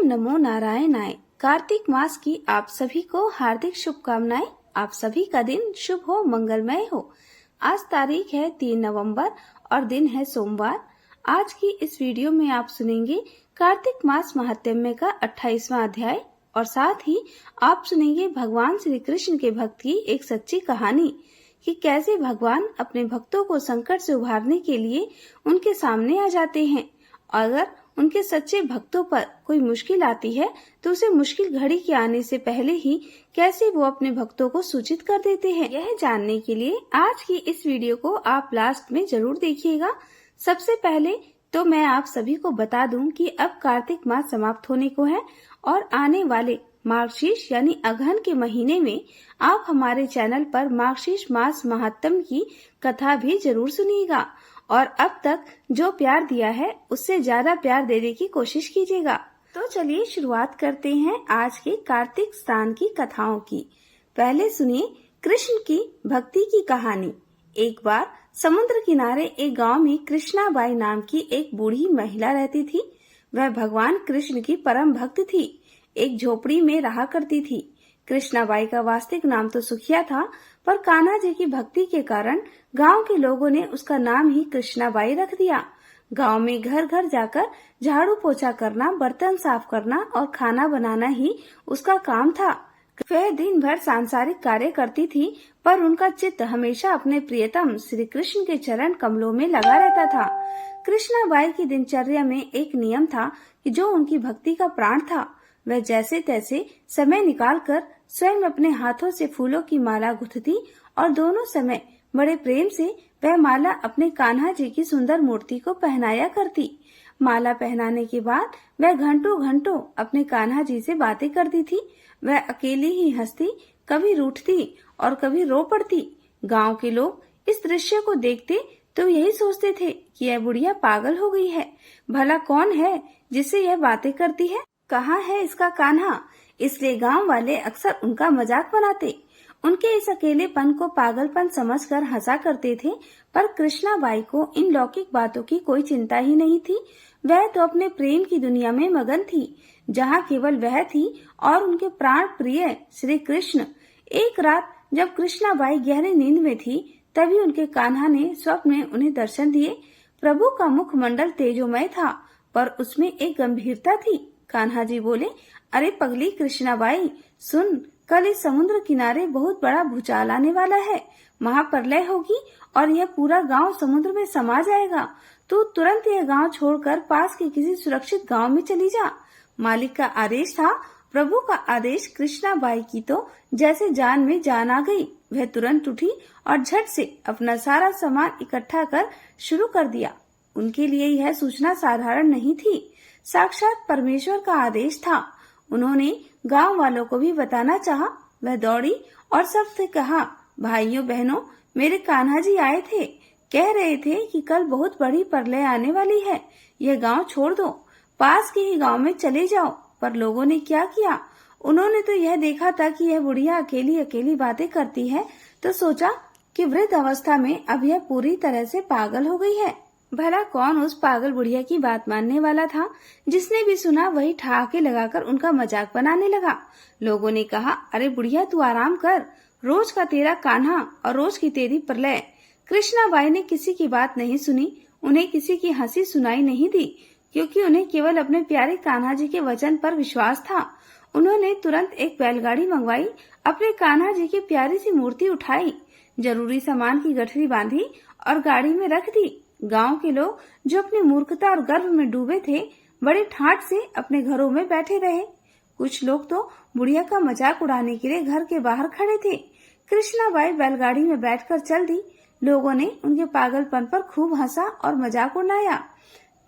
ओम नमो नारायणाय। कार्तिक मास की आप सभी को हार्दिक शुभकामनाएं। आप सभी का दिन शुभ हो, मंगलमय हो। आज तारीख है 3 नवंबर और दिन है सोमवार। आज की इस वीडियो में आप सुनेंगे कार्तिक मास महात्म्य का 28वां अध्याय और साथ ही आप सुनेंगे भगवान श्री कृष्ण के भक्त की एक सच्ची कहानी कि कैसे भगवान अपने भक्तों को संकट से उभारने के लिए उनके सामने आ जाते हैं। अगर उनके सच्चे भक्तों पर कोई मुश्किल आती है तो उसे मुश्किल घड़ी के आने से पहले ही कैसे वो अपने भक्तों को सूचित कर देते हैं। यह जानने के लिए आज की इस वीडियो को आप लास्ट में जरूर देखिएगा। सबसे पहले तो मैं आप सभी को बता दूं कि अब कार्तिक मास समाप्त होने को है और आने वाले मार्गशीर्ष यानी अगहन के महीने में आप हमारे चैनल पर मार्गशीर्ष मास महात्म्य की कथा भी जरूर सुनिएगा और अब तक जो प्यार दिया है उससे ज्यादा प्यार देने की कोशिश कीजिएगा। तो चलिए शुरुआत करते हैं आज के कार्तिक स्नान की कथाओं की। पहले सुनिए कृष्ण की भक्ति की कहानी। एक बार समुद्र किनारे एक गांव में कृष्णाबाई नाम की एक बूढ़ी महिला रहती थी। वह भगवान कृष्ण की परम भक्त थी। एक झोपड़ी में रहा करती थी। कृष्णाबाई का वास्तविक नाम तो सुखिया था, पर कान्हा जी की भक्ति के कारण गांव के लोगों ने उसका नाम ही कृष्णाबाई रख दिया। गांव में घर घर जाकर झाड़ू पोछा करना, बर्तन साफ करना और खाना बनाना ही उसका काम था। वह दिन भर सांसारिक कार्य करती थी, पर उनका चित्त हमेशा अपने प्रियतम श्री कृष्ण के चरण कमलों में लगा रहता था। कृष्णाबाई की दिनचर्या में एक नियम था कि जो उनकी भक्ति का प्राण था। वह जैसे तैसे समय निकालकर स्वयं अपने हाथों से फूलों की माला गुथती और दोनों समय बड़े प्रेम से वह माला अपने कान्हा जी की सुंदर मूर्ति को पहनाया करती। माला पहनाने के बाद वह घंटों घंटों अपने कान्हा जी से बातें करती थी। वह अकेली ही हंसती, कभी रूठती और कभी रो पड़ती। गांव के लोग इस दृश्य को देखते तो यही सोचते थे कि यह बुढ़िया पागल हो गई है। भला कौन है जिससे यह बातें करती है? कहाँ है इसका कान्हा? इसलिए गांव वाले अक्सर उनका मजाक बनाते। उनके इस अकेलेपन को पागलपन समझकर हंसा करते थे, पर कृष्णाबाई को इन लौकिक बातों की कोई चिंता ही नहीं थी। वह तो अपने प्रेम की दुनिया में मगन थी, जहाँ केवल वह थी और उनके प्राण प्रिय श्री कृष्ण। एक रात जब कृष्णाबाई गहरी नींद में थी, तभी उनके कान्हा ने स्वप्न में उन्हें दर्शन दिए। प्रभु का मुखमंडल तेजोमय था, पर उसमें एक गंभीरता थी। कान्हा जी बोले, अरे पगली कृष्णाबाई, सुन, कल इस समुद्र किनारे बहुत बड़ा भूचाल आने वाला है। महाप्रलय होगी और यह पूरा गांव समुद्र में समा जाएगा। तू तुरंत यह गांव छोड़कर पास के किसी सुरक्षित गांव में चली जा। मालिक का आदेश था। प्रभु का आदेश। कृष्णाबाई की तो जैसे जान में जान आ गई। वह तुरंत उठी और झट से अपना सारा सामान इकट्ठा कर शुरू कर दिया। उनके लिए यह सूचना साधारण नहीं थी, साक्षात परमेश्वर का आदेश था। उन्होंने गांव वालों को भी बताना चाहा। वह दौड़ी और सबसे कहा, भाइयों बहनों, मेरे कान्हा जी आए थे। कह रहे थे कि कल बहुत बड़ी प्रलय आने वाली है। यह गांव छोड़ दो, पास के ही गांव में चले जाओ। पर लोगों ने क्या किया? उन्होंने तो यह देखा था कि यह बुढ़िया अकेली अकेली बातें करती है, तो सोचा कि वृद्ध अवस्था में अब यह पूरी तरह से पागल हो गई है। भला कौन उस पागल बुढ़िया की बात मानने वाला था? जिसने भी सुना वही ठहाके लगाकर उनका मजाक बनाने लगा। लोगों ने कहा, अरे बुढ़िया तू आराम कर, रोज का तेरा कान्हा और रोज की तेरी प्रलय। कृष्णाबाई ने किसी की बात नहीं सुनी। उन्हें किसी की हंसी सुनाई नहीं दी, क्योंकि उन्हें केवल अपने प्यारे कान्हा जी के वचन पर विश्वास था। उन्होंने तुरंत एक बैलगाड़ी मंगवाई, अपने कान्हा जी की प्यारी सी मूर्ति उठाई, जरूरी सामान की गठरी बांधी और गाड़ी में रख दी। गांव के लोग जो अपनी मूर्खता और गर्व में डूबे थे, बड़े ठाट से अपने घरों में बैठे रहे। कुछ लोग तो बुढ़िया का मजाक उड़ाने के लिए घर के बाहर खड़े थे। कृष्णाबाई बैलगाड़ी में बैठकर चल दी। लोगों ने उनके पागलपन पर खूब हंसा और मजाक उड़ाया।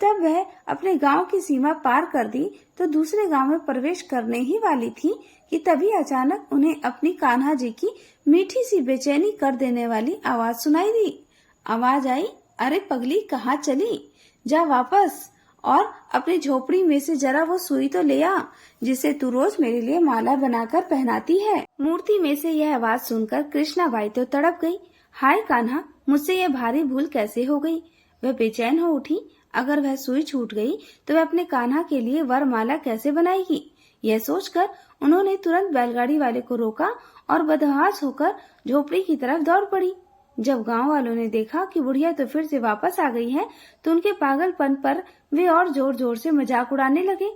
तब वह अपने गांव की सीमा पार कर दी तो दूसरे गांव में प्रवेश करने ही वाली थी कि तभी अचानक उन्हें अपनी कान्हा जी की मीठी सी बेचैनी कर देने वाली आवाज सुनाई दी। आवाज आई, अरे पगली, कहाँ चली? जा वापस और अपनी झोपड़ी में से जरा वो सुई तो ले आ, जिसे तू रोज मेरे लिए माला बनाकर पहनाती है। मूर्ति में से यह आवाज सुनकर कृष्णाबाई तो तड़प गई। हाय कान्हा, मुझसे यह भारी भूल कैसे हो गई? वह बेचैन हो उठी। अगर वह सुई छूट गई तो वह अपने कान्हा के लिए वरमाला कैसे बनाएगी। यह सोचकर उन्होंने तुरंत बैलगाड़ी वाले को रोका और बदहवास होकर झोपड़ी की तरफ दौड़ पड़ी। जब गांव वालों ने देखा कि बुढ़िया तो फिर से वापस आ गई है, तो उनके पागलपन पर वे और जोर जोर से मजाक उड़ाने लगे।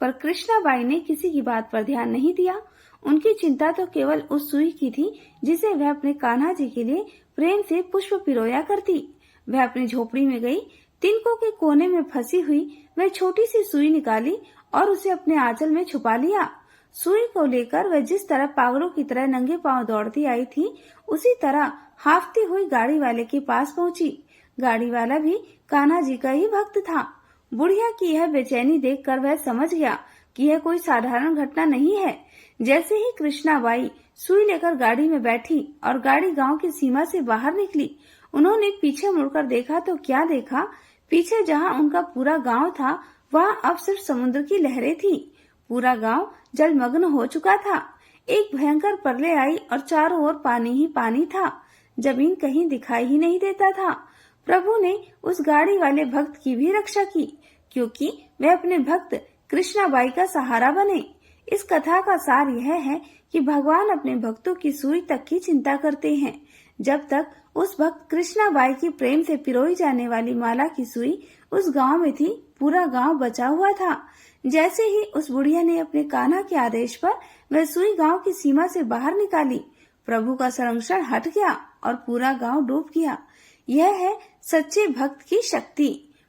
पर कृष्णाबाई ने किसी की बात पर ध्यान नहीं दिया। उनकी चिंता तो केवल उस सुई की थी जिसे वह अपने कान्हा जी के लिए प्रेम से पुष्प पिरोया करती। वह अपनी झोपड़ी में गई, तिनकों के कोने में फंसी हुई वह छोटी सी सुई निकाली और उसे अपने आंचल में छुपा लिया। सुई को लेकर वह जिस तरह पागलों की तरह नंगे पांव दौड़ती आई थी, उसी तरह हाफती हुई गाड़ी वाले के पास पहुंची। गाड़ी वाला भी कान्हा जी का ही भक्त था। बुढ़िया की यह बेचैनी देखकर वह समझ गया कि यह कोई साधारण घटना नहीं है। जैसे ही कृष्णाबाई सुई लेकर गाड़ी में बैठी और गाड़ी गांव की सीमा से बाहर निकली, उन्होंने पीछे मुड़कर देखा तो क्या देखा, पीछे जहां उनका पूरा गांव था वहां अब सिर्फ समुद्र की लहरें थी। पूरा गांव जलमग्न हो चुका था। एक भयंकर प्रलय आई और चारों ओर पानी ही पानी था। जमीन कहीं दिखाई ही नहीं देता था। प्रभु ने उस गाड़ी वाले भक्त की भी रक्षा की, क्योंकि वे अपने भक्त कृष्णाबाई का सहारा बने। इस कथा का सार यह है कि भगवान अपने भक्तों की सुई तक की चिंता करते हैं। जब तक उस भक्त कृष्णाबाई की प्रेम से पिरोई जाने वाली माला की सुई उस गांव में थी, पूरा गांव बचा हुआ था। जैसे ही उस बुढ़िया ने अपने कान्हा के आदेश पर वह सुई गांव की सीमा से बाहर निकाली, प्रभु का संरक्षण हट गया और पूरा गांव डूब गया। यह है सच्चे भक्त की शक्ति।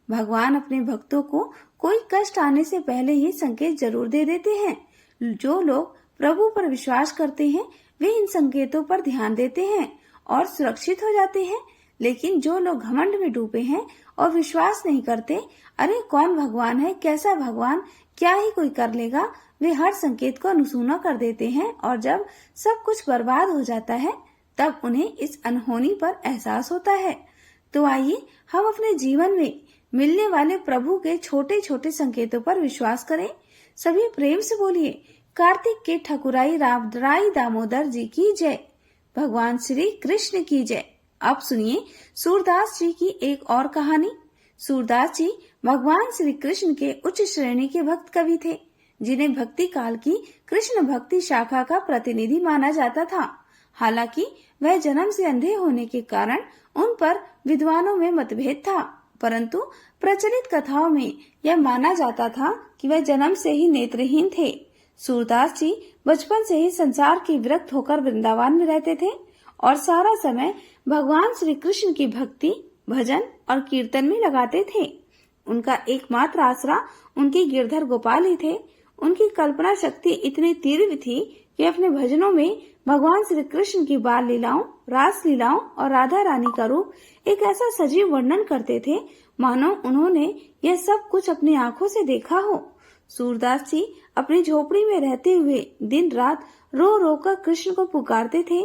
भगवान अपने भक्तों को कोई कष्ट आने से पहले ही संकेत जरूर दे देते हैं। जो लोग प्रभु पर विश्वास करते हैं वे इन संकेतों पर ध्यान देते हैं और सुरक्षित हो जाते हैं। लेकिन जो लोग घमंड में डूबे हैं और विश्वास नहीं करते, अरे कौन भगवान है, कैसा भगवान, क्या ही कोई कर लेगा, वे हर संकेत को अनसुना कर देते हैं और जब सब कुछ बर्बाद हो जाता है तब उन्हें इस अनहोनी पर एहसास होता है। तो आइए हम अपने जीवन में मिलने वाले प्रभु के छोटे छोटे संकेतों पर विश्वास करें। सभी प्रेम से बोलिए, कार्तिक के ठकुराई राय दामोदर जी की जय, भगवान श्री कृष्ण की जय। अब सुनिए सूरदास जी की एक और कहानी। सूरदास जी भगवान श्री कृष्ण के उच्च श्रेणी के भक्त कवि थे, जिन्हें भक्ति काल की कृष्ण भक्ति शाखा का प्रतिनिधि माना जाता था। हालांकि वह जन्म से अंधे होने के कारण उन पर विद्वानों में मतभेद था, परंतु प्रचलित कथाओं में यह माना जाता था कि वह जन्म से ही नेत्रहीन थे। सूरदास जी बचपन से ही संसार के विरक्त होकर वृंदावन में रहते थे और सारा समय भगवान श्री कृष्ण की भक्ति, भजन और कीर्तन में लगाते थे। उनका एकमात्र आसरा उनके गिरधर गोपाल ही थे। उनकी कल्पना शक्ति इतनी तीव्र थी कि अपने भजनों में भगवान श्री कृष्ण की बाल लीलाओं, रास लीलाओं और राधा रानी का रूप एक ऐसा सजीव वर्णन करते थे मानो उन्होंने यह सब कुछ अपनी आंखों से देखा हो। सूरदास जी अपनी झोपड़ी में रहते हुए दिन रात रो रो कर कृष्ण को पुकारते थे।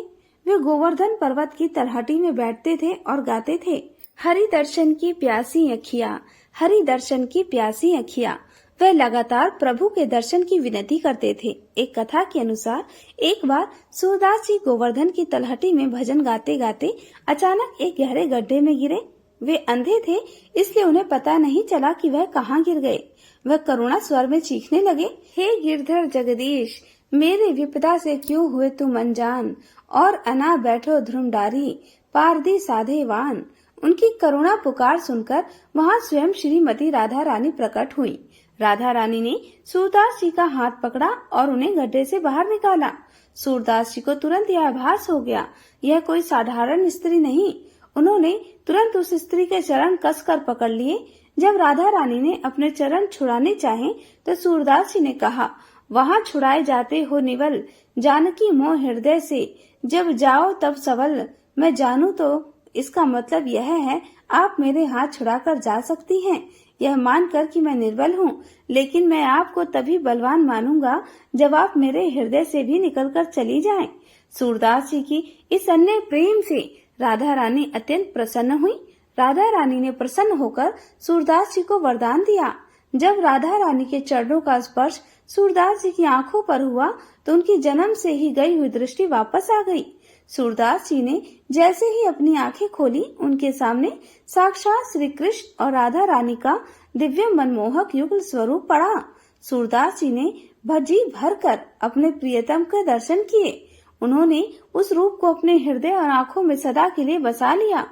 वे गोवर्धन पर्वत की तलहटी में बैठते थे और गाते थे, हरि दर्शन की प्यासी अखियाँ, हरि दर्शन की प्यासी अखियाँ। वह लगातार प्रभु के दर्शन की विनती करते थे। एक कथा के अनुसार एक बार सूरदास जी गोवर्धन की तलहटी में भजन गाते गाते अचानक एक गहरे गड्ढे में गिरे। वे अंधे थे, इसलिए उन्हें पता नहीं चला कि वह कहाँ गिर गए। वह करुणा स्वर में चीखने लगे, हे गिरधर जगदीश, मेरे विपदा से क्यों हुए तुम अनजान, और अना बैठो ध्रुमडारी, पारदी साधे वान। उनकी करुणा पुकार सुनकर वहाँ स्वयं श्रीमती राधा रानी प्रकट हुई। राधा रानी ने सूरदास जी का हाथ पकड़ा और उन्हें गड्ढे से बाहर निकाला। सूरदास जी को तुरंत यह आभास हो गया, यह कोई साधारण स्त्री नहीं। उन्होंने तुरंत उस स्त्री के चरण कसकर पकड़ लिए। जब राधा रानी ने अपने चरण छुड़ाने चाहे तो सूरदास जी ने कहा, वहाँ छुड़ाए जाते हो निवल, जानकी मोह हृदय से, जब जाओ तब सबल। मैं जानू तो इसका मतलब यह है आप मेरे हाथ छुड़ाकर जा सकती हैं, यह मानकर कि मैं निर्बल हूँ, लेकिन मैं आपको तभी बलवान मानूंगा जब आप मेरे हृदय से भी निकलकर चली जाएं। सूरदास जी की इस अन्य प्रेम से राधा रानी अत्यंत प्रसन्न हुई। राधा रानी ने प्रसन्न होकर सूरदास जी को वरदान दिया। जब राधा रानी के चरणों का स्पर्श सूरदास जी की आंखों पर हुआ तो उनकी जन्म से ही गई हुई दृष्टि वापस आ गई। सूरदास जी ने जैसे ही अपनी आंखें खोली, उनके सामने साक्षात श्री कृष्ण और राधा रानी का दिव्य मनमोहक युगल स्वरूप पड़ा। सूरदास जी ने भजी भरकर अपने प्रियतम के दर्शन किए। उन्होंने उस रूप को अपने हृदय और आंखों में सदा के लिए बसा लिया।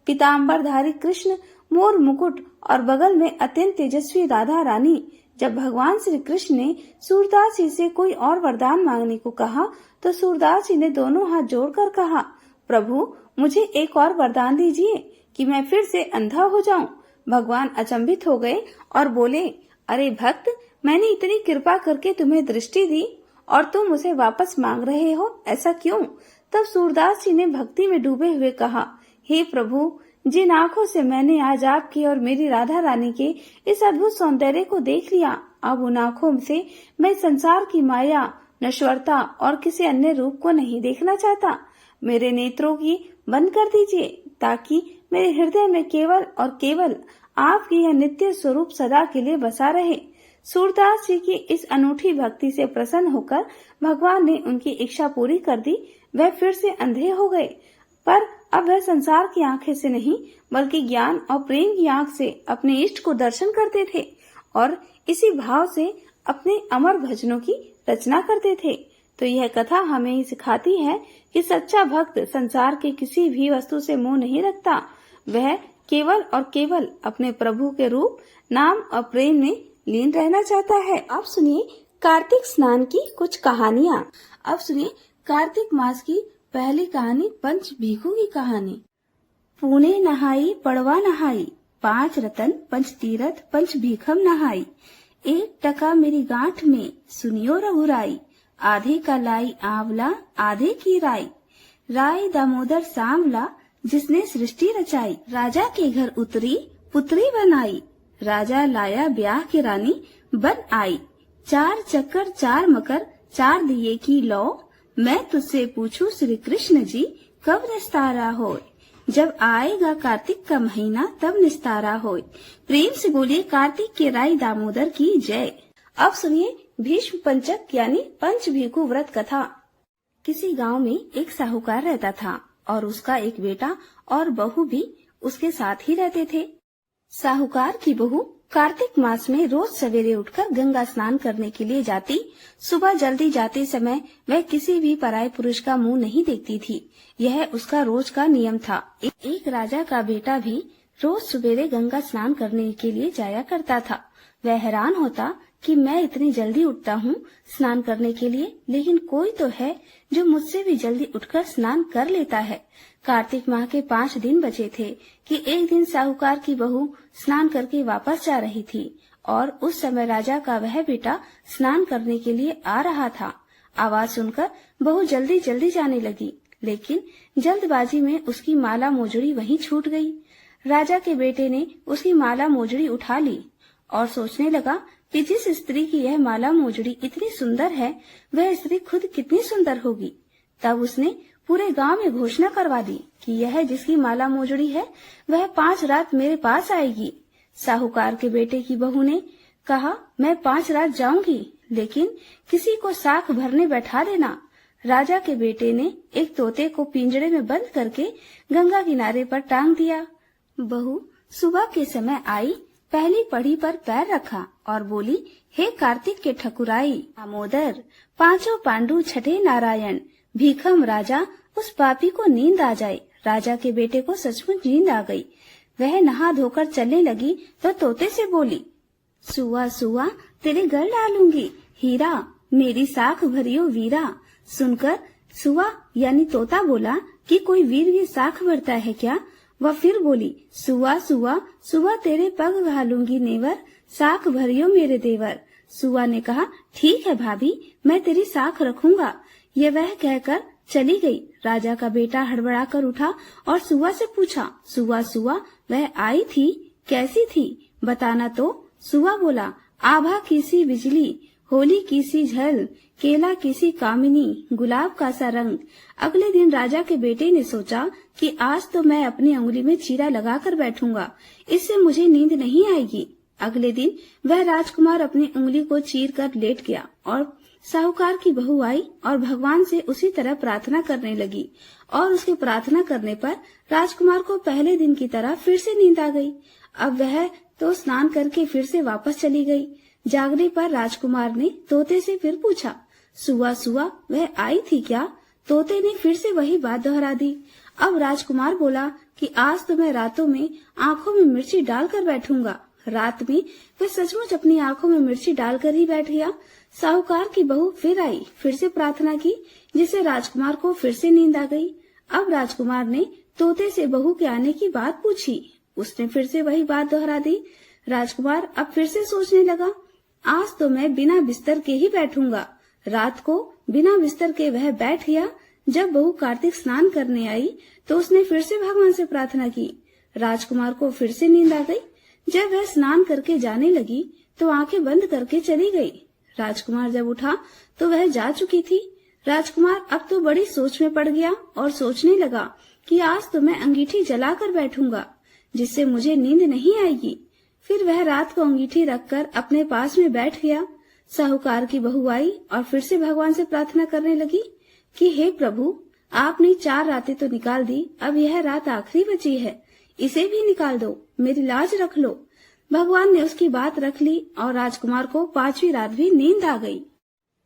पीताम्बरधारी कृष्ण, मोर मुकुट और बगल में अत्यंत तेजस्वी राधा रानी। जब भगवान श्री कृष्ण ने सूरदास जी से कोई और वरदान मांगने को कहा तो सूरदास जी ने दोनों हाथ जोड़कर कहा, प्रभु मुझे एक और वरदान दीजिए कि मैं फिर से अंधा हो जाऊं। भगवान अचंभित हो गए और बोले, अरे भक्त, मैंने इतनी कृपा करके तुम्हें दृष्टि दी और तुम उसे वापस मांग रहे हो, ऐसा क्यों? तब सूरदास जी ने भक्ति में डूबे हुए कहा, हे प्रभु, जिन आंखों से मैंने आज आपकी और मेरी राधा रानी के इस अद्भुत सौंदर्य को देख लिया, अब उन आंखों से मैं संसार की माया, नश्वरता और किसी अन्य रूप को नहीं देखना चाहता। मेरे नेत्रों की बंद कर दीजिए ताकि मेरे हृदय में केवल और केवल आपकी यह नित्य स्वरूप सदा के लिए बसा रहे। सूरदास जी की इस अनूठी भक्ति से प्रसन्न होकर भगवान ने उनकी इच्छा पूरी कर दी। वह फिर से अंधे हो गए, पर अब वह संसार की आंखें से नहीं बल्कि ज्ञान और प्रेम की आंख से अपने इष्ट को दर्शन करते थे और इसी भाव से अपने अमर भजनों की रचना करते थे। तो यह कथा हमें सिखाती है कि सच्चा भक्त संसार के किसी भी वस्तु से मोह नहीं रखता। वह केवल और केवल अपने प्रभु के रूप, नाम और प्रेम में लीन रहना चाहता है। अब सुनिए कार्तिक स्नान की कुछ कहानियाँ। अब सुनिए कार्तिक मास की पहली कहानी, पंच भीखू की कहानी। पुणे नहाई पड़वा नहाई, 5 रतन पंच तीरथ पंच भीखम नहाई। 1 टका मेरी गांठ में सुनियो रघुराई, आधे का लाई आंवला आधे की राई। राय दामोदर सांवला जिसने सृष्टि रचाई, राजा के घर उतरी पुत्री बनाई। राजा लाया ब्याह की रानी बन आई। 4 चक्कर 4 मकर 4 दिए की लौ, मैं तुझसे पूछूं श्री कृष्ण जी कब निस्तारा होए। जब आएगा कार्तिक का महीना तब निस्तारा होए। प्रेम से बोलिए कार्तिक के राय दामोदर की जय। अब सुनिए भीष्म पंचक यानी पंच भीखू व्रत कथा। किसी गांव में एक साहूकार रहता था और उसका एक बेटा और बहू भी उसके साथ ही रहते थे। साहूकार की बहू कार्तिक मास में रोज सवेरे उठकर गंगा स्नान करने के लिए जाती। सुबह जल्दी जाते समय वह किसी भी पराये पुरुष का मुंह नहीं देखती थी। यह उसका रोज का नियम था। एक राजा का बेटा भी रोज सवेरे गंगा स्नान करने के लिए जाया करता था। वह हैरान होता कि मैं इतनी जल्दी उठता हूँ स्नान करने के लिए, लेकिन कोई तो है जो मुझसे भी जल्दी उठकर स्नान कर लेता है। कार्तिक माह के 5 दिन बचे थे कि एक दिन साहूकार की बहू स्नान करके वापस जा रही थी और उस समय राजा का वह बेटा स्नान करने के लिए आ रहा था। आवाज सुनकर बहू जल्दी जल्दी जाने लगी, लेकिन जल्दबाजी में उसकी माला मोजड़ी वहीं छूट गई। राजा के बेटे ने उसकी माला मोजड़ी उठा ली और सोचने लगा कि जिस स्त्री की यह माला मोजड़ी इतनी सुंदर है, वह स्त्री खुद कितनी सुंदर होगी। तब उसने पूरे गांव में घोषणा करवा दी कि यह जिसकी माला मोजड़ी है वह 5 रात मेरे पास आएगी। साहूकार के बेटे की बहू ने कहा, मैं 5 रात जाऊंगी, लेकिन किसी को साख भरने बैठा देना। राजा के बेटे ने एक तोते को पिंजड़े में बंद करके गंगा किनारे पर टांग दिया। बहू सुबह के समय आई, पहली पढ़ी पर पैर रखा और बोली, हे कार्तिक के ठकुराई दामोदर, 5 पांडु छठे नारायण, भीखम राजा, उस पापी को नींद आ जाए। राजा के बेटे को सचमुच नींद आ गई। वह नहा धोकर चलने लगी तो तोते से बोली, सुआ सुआ तेरे गल डालूंगी हीरा, मेरी साख भरियो वीरा। सुनकर सुआ यानी तोता बोला कि कोई वीर की साख भरता है क्या? वह फिर बोली, सुआ सुआ सुआ तेरे पग घालूंगी नेवर, साख भरियो मेरे देवर। सुआ ने कहा, ठीक है भाभी, मैं तेरी साख रखूंगा। ये वह कहकर चली गई। राजा का बेटा हड़बड़ा कर उठा और सुआ से पूछा, सुआ सुआ वह आई थी, कैसी थी, बताना तो। सुआ बोला, आभा की सी बिजली, होली की सी झल, केला की सी कामिनी, गुलाब का सा रंग। अगले दिन राजा के बेटे ने सोचा कि आज तो मैं अपनी उंगली में चीरा लगाकर बैठूंगा, इससे मुझे नींद नहीं आएगी। अगले दिन वह राजकुमार अपनी उंगली को चीर कर लेट गया और साहूकार की बहू आई और भगवान से उसी तरह प्रार्थना करने लगी और उसके प्रार्थना करने पर राजकुमार को पहले दिन की तरह फिर से नींद आ गई। अब वह तो स्नान करके फिर से वापस चली गई। जागने पर राजकुमार ने तोते से फिर पूछा, सुआ सुआ वह आई थी क्या? तोते ने फिर से वही बात दोहरा दी। अब राजकुमार बोला कि आज तो मैं रातों में आंखों में मिर्ची डालकर बैठूंगा। रात में वह सचमुच अपनी आंखों में मिर्ची डालकर ही बैठ गया। साहूकार की बहू फिर आई, फिर से प्रार्थना की, जिससे राजकुमार को फिर से नींद आ गई। अब राजकुमार ने तोते से बहू के आने की बात पूछी। उसने फिर से वही बात दोहरा दी। राजकुमार अब फिर से सोचने लगा, आज तो मैं बिना बिस्तर के ही बैठूंगा। रात को बिना बिस्तर के वह बैठ गया। जब बहू कार्तिक स्नान करने आई तो उसने फिर से भगवान से प्रार्थना की। राजकुमार को फिर से नींद आ गई। जब वह स्नान करके जाने लगी तो आंखें बंद करके चली गई। राजकुमार जब उठा तो वह जा चुकी थी। राजकुमार अब तो बड़ी सोच में पड़ गया और सोचने लगा कि आज तो मैं अंगीठी जलाकर बैठूंगा, जिससे मुझे नींद नहीं आएगी। फिर वह रात को अंगीठी रखकर अपने पास में बैठ गया। साहूकार की बहू आई और फिर से भगवान से प्रार्थना करने लगी कि हे प्रभु, आपने 4 रातें तो निकाल दी, अब यह रात आखिरी बची है, इसे भी निकाल दो, मेरी लाज रख लो। भगवान ने उसकी बात रख ली और राजकुमार को 5वीं रात भी नींद आ गई।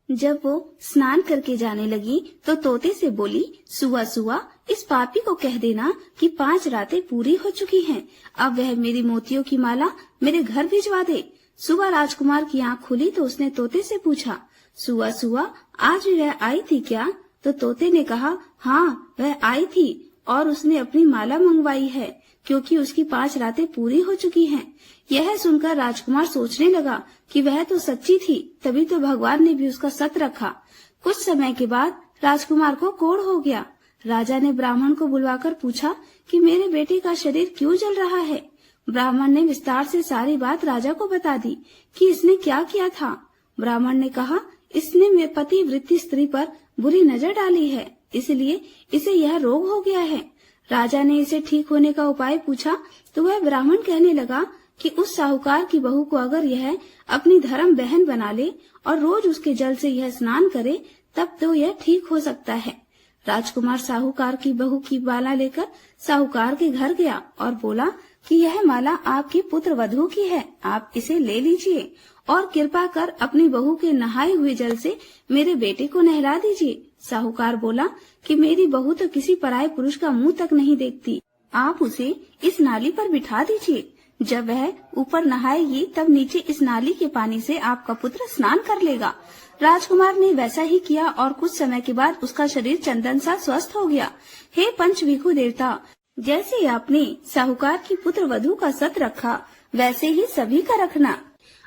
जब वो स्नान करके जाने लगी तो तोते से बोली, सुआ सुआ इस पापी को कह देना कि 5 रातें पूरी हो चुकी हैं, अब वह मेरी मोतियों की माला मेरे घर भिजवा दे। सुबह राजकुमार की आंख खुली तो उसने तोते से पूछा, सुआ सुआ आज भी वह आई थी क्या? तो तोते ने कहा, हाँ वह आई थी और उसने अपनी माला मंगवाई है, क्योंकि उसकी 5 रातें पूरी हो चुकी हैं। यह सुनकर राजकुमार सोचने लगा कि वह तो सच्ची थी, तभी तो भगवान ने भी उसका सत रखा। कुछ समय के बाद राजकुमार को कोढ़ हो गया। राजा ने ब्राह्मण को बुलवाकर पूछा कि मेरे बेटे का शरीर क्यों जल रहा है। ब्राह्मण ने विस्तार से सारी बात राजा को बता दी कि इसने क्या किया था। ब्राह्मण ने कहा, इसने मेरे पति वृत्ति स्त्री पर बुरी नजर डाली है, इसलिए इसे यह रोग हो गया है। राजा ने इसे ठीक होने का उपाय पूछा तो वह ब्राह्मण कहने लगा कि उस साहूकार की बहू को अगर यह अपनी धर्म बहन बना ले और रोज उसके जल से यह स्नान करे तब तो यह ठीक हो सकता है। राजकुमार साहूकार की बहू की माला लेकर साहूकार के घर गया और बोला कि यह माला आपकी पुत्र वधू की है, आप इसे ले लीजिए और कृपा कर अपनी बहू के नहाए हुए जल से मेरे बेटे को नहला दीजिए। साहूकार बोला कि मेरी बहू तो किसी पराये पुरुष का मुंह तक नहीं देखती, आप उसे इस नाली पर बिठा दीजिए। जब वह ऊपर नहाएगी तब नीचे इस नाली के पानी से आपका पुत्र स्नान कर लेगा। राजकुमार ने वैसा ही किया और कुछ समय के बाद उसका शरीर चंदन सा स्वस्थ हो गया। हे पंचविखु देवता, जैसे आपने साहूकार की पुत्र वधू का सत रखा वैसे ही सभी का रखना।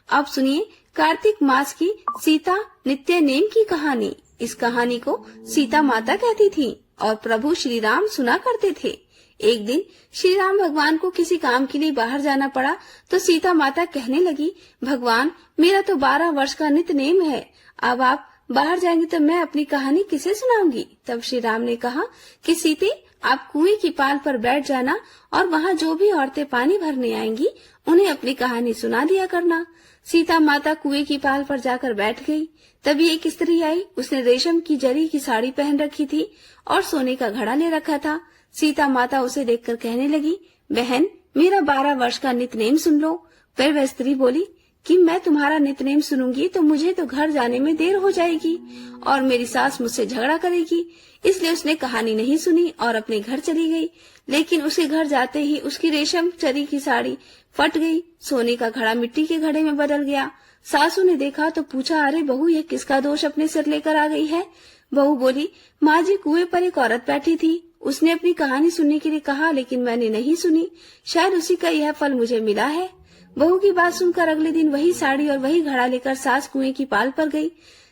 अब सुनिए कार्तिक मास की सीता नित्य नेम की कहानी। इस कहानी को सीता माता कहती थी और प्रभु श्री राम सुना करते थे। एक दिन श्री राम भगवान को किसी काम के लिए बाहर जाना पड़ा तो सीता माता कहने लगी, भगवान मेरा तो 12 वर्ष का नित्य नेम है, अब आप बाहर जाएंगे तो मैं अपनी कहानी किसे सुनाऊंगी। तब श्री राम ने कहा कि सीते आप कुएं की पाल पर बैठ जाना और वहाँ जो भी औरतें पानी भरने आएंगी उन्हें अपनी कहानी सुना दिया करना। सीता माता कुएं की पाल पर जाकर बैठ गई। तभी एक स्त्री आई, उसने रेशम की जरी की साड़ी पहन रखी थी और सोने का घड़ा ले रखा था। सीता माता उसे देखकर कहने लगी, बहन मेरा 12 वर्ष का नित्यनेम सुन लो। फिर वह स्त्री बोली कि मैं तुम्हारा नित्यनेम सुनूंगी तो मुझे तो घर जाने में देर हो जाएगी और मेरी सास मुझसे झगड़ा करेगी, इसलिए उसने कहानी नहीं सुनी और अपने घर चली गई। लेकिन उसके घर जाते ही उसकी रेशम जरी की साड़ी फट गई, सोने का घड़ा मिट्टी के घड़े में बदल गया। सासू ने देखा तो पूछा, अरे बहू ये किसका दोष अपने सिर लेकर आ गई है। बहू बोली, माँ जी कुएं पर एक औरत बैठी थी, उसने अपनी कहानी सुनने के लिए कहा लेकिन मैंने नहीं सुनी, शायद उसी का यह फल मुझे मिला है। बहू की बात सुनकर अगले दिन वही साड़ी और वही घड़ा लेकर सास कुएं की पाल पर गई।